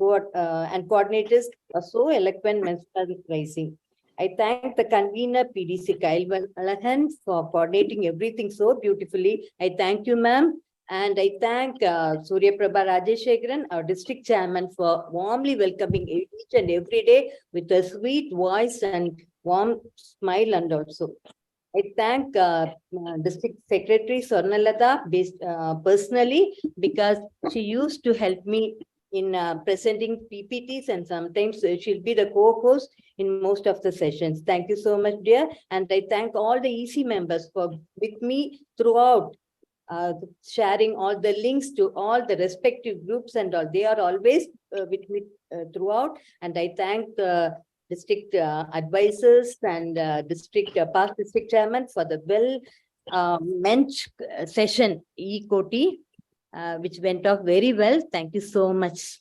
coordinators are so eloquent menstrual rising. I thank the convener PDC Kyle Valahan for coordinating everything so beautifully. I thank you, ma'am. And I thank Surya Prabha Rajeshekaran, our district chairman, for warmly welcoming each and every day with a sweet voice and warm smile. And also, I thank District Secretary Swarnalata personally, because she used to help me in presenting PPTs, and sometimes she'll be the co-host in most of the sessions. Thank you so much, dear. And I thank all the EC members for with me throughout, sharing all the links to all the respective groups and all. They are always with me throughout. And I thank the district advisors and past district chairman for the meant session E-Coti, which went off very well. Thank you so much.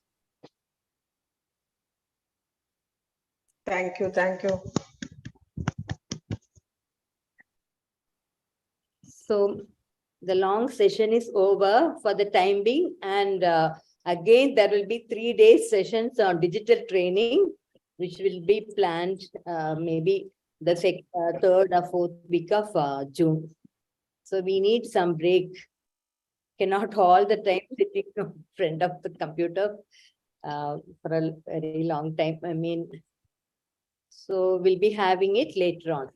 Thank you. Thank you. So the long session is over for the time being. And again, there will be 3 days sessions on digital training, which will be planned maybe the 3rd or 4th week of June. So we need some break. Cannot all the time sitting in front of the computer for a very long time. I mean, so we'll be having it later on.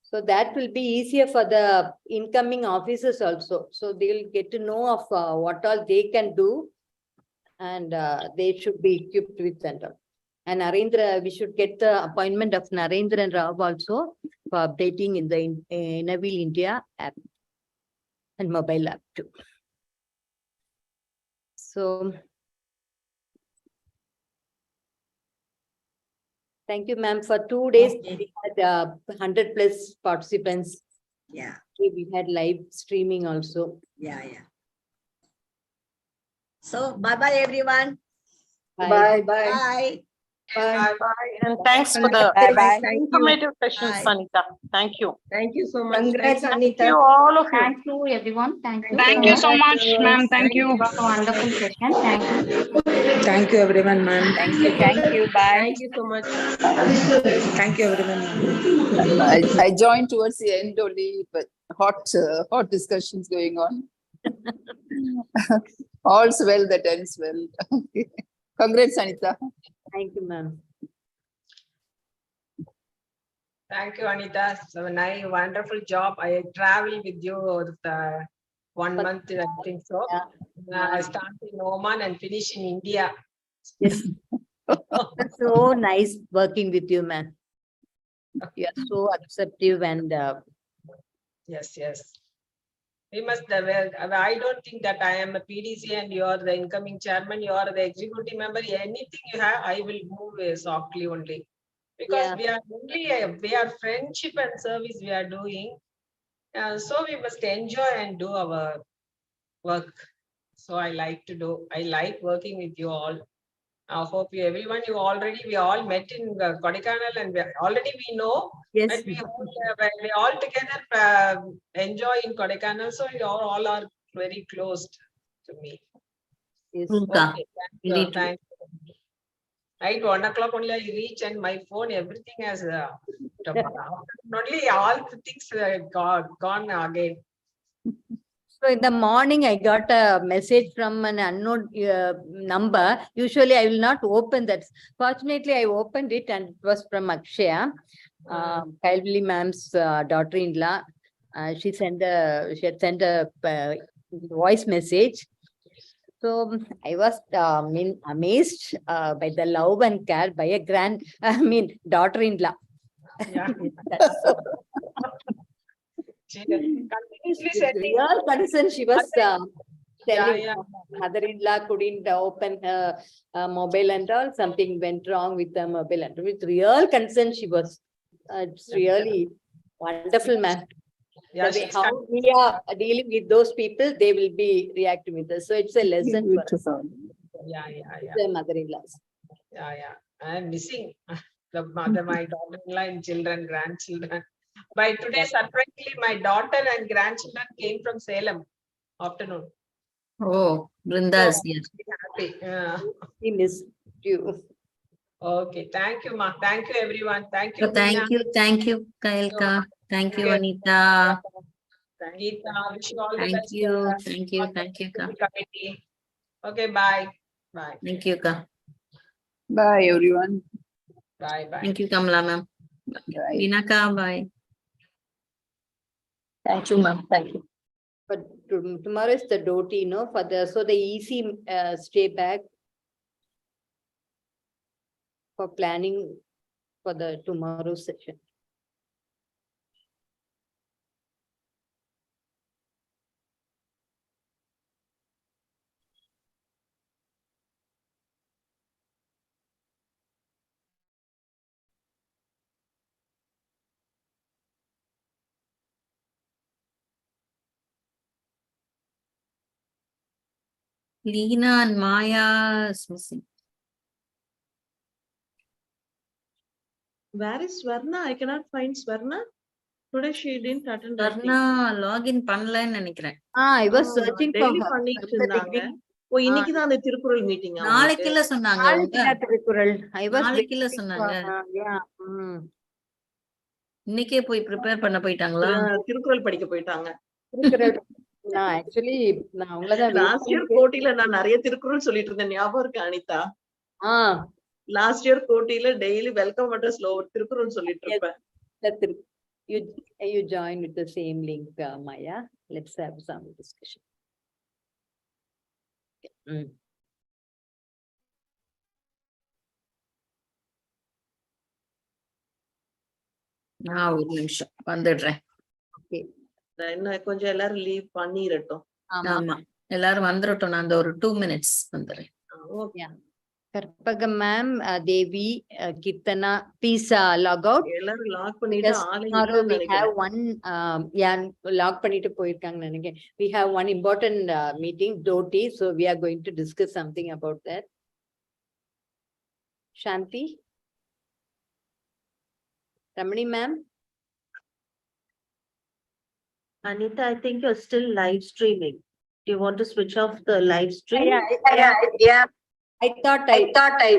So that will be easier for the incoming officers also. So they'll get to know of what all they can do, and they should be equipped with center. And Narendra, we should get the appointment of Narendra and Rao also for updating in the Innovil India app and mobile app too. So thank you, ma'am. For 2 days, we had 100+ participants. Yeah. We had live streaming also. Yeah. So bye-bye, everyone. Bye. Bye. Bye. And thanks for the informative session, Sanita. Thank you. Thank you so much. Congrats, Thank Anita. you, all of you. Thank you, everyone. Thank you. Thank you so much, ma'am. Thank you. It was a wonderful session. Thank you. Thank you, everyone, ma'am. Thank you. Thank you. Bye. Thank you so much. Thank you, everyone, ma'am. I joined towards the end only, but hot discussions going on. All's well that ends well. Congrats, Anita. Thank you, ma'am. Thank you, Anita. So nice, wonderful job. I travel with you the 1 month, I think so. I start in Oman and finish in India. Yes. It's so nice working with you, ma'am. You are so acceptive and Yes. We must, I don't think that I am a PDC and you are the incoming chairman, you are the executive member. Anything you have, I will move softly only. Because we are friendship and service we are doing. So we must enjoy and do our work. So I like working with you all. I hope everyone, we all met in Kodaikanal, and we know. Yes. But we all together enjoy in Kodaikanal, so you all are very close to me. Yes. Okay, thank you. Right, 1 o'clock only I reach, and my phone, everything has only all the things gone again. So in the morning, I got a message from an unknown number. Usually, I will not open that. Fortunately, I opened it, and it was from Akshaya, Kylvili ma'am's daughter-in-law. She had sent a voice message. So I was amazed by the love and care by a daughter-in-law. Yeah. Real concern, she was telling mother-in-law couldn't open her mobile and all. Something went wrong with the mobile and with real concern she was. It's really wonderful, ma'am. Yeah, the way how we are dealing with those people, they will be reacting with us. So it's a lesson for us. Yeah. The mother-in-laws. Yeah. I am missing the mother, my daughter-in-law, and children, grandchildren. By today, surprisingly, my daughter and grandchildren came from Salem afternoon. Oh, Brinda is here. Happy. Yeah. We missed you. Okay, thank you, Ma. Thank you, everyone. Thank you. So thank you, Kailka. Thank you, Anita. Geeta, wish you all the Thank best. you, thank you, Ka. Committee. Okay, bye. Bye. Thank you, Ka. Bye, everyone. Bye, bye. Thank you, Kamala ma'am. Bye. Vinaka, bye. Thank you, ma'am. Thank you. But tomorrow is the DOTI, for so the easy stay back for planning for the tomorrow session. Leena and Maya is missing. Where is Swarna? I cannot find Swarna. Today she didn't attend. Swarna login பண்ணலன்னு நினைக்கிறேன். I was searching for daily her. பண்ணிட்டு இருந்தாங்க. ஓ இன்னைக்கு தான் அந்த Thirukkural meeting நாளைக்கு இல்ல சொன்னாங்க அவங்க. I was நாளைக்கு இல்ல சொன்னாங்க. yeah. இன்னைக்கே போய் ப்ரிப்பேர் பண்ண போயிட்டாங்களா? திருக்குறள் படிக்க போயிட்டாங்க. நான் ஆக்சுவலி நான் அவங்களதான் லாஸ்ட் இயர் கோட்டில நான் நிறைய திருக்குறள் சொல்லிட்டு இருந்தேன், ஞாபகம் இருக்கு அனிதா? லாஸ்ட் இயர் கோட்டில டெய்லி வெல்கம் அட்ரஸ்ல ஒரு திருக்குறள் சொல்லிட்டு இருப்பேன். You join with the same link, Maya. Let's have some discussion. ஒரு நிமிஷம் வந்துடுறேன். இன்னும் கொஞ்சம் எல்லாரும் லீவ் பண்ணிரட்டும். ஆமா எல்லாரும் வந்துடட்டும். நான் அந்த ஒரு 2 minutes வந்துடுறேன். Karpagam ma'am, Devi, Kirtana, please log out. எல்லாரும் லாக் பண்ணிட்டு Tomorrow we have one, log பண்ணிட்டு போயிருக்காங்க நினைக்கிறேன். We have one important meeting, DOTI, so we are going to discuss something about that. Shanti? Ramani ma'am? Anita, I think you're still live streaming. Do you want to switch off the live stream? Yeah. I thought I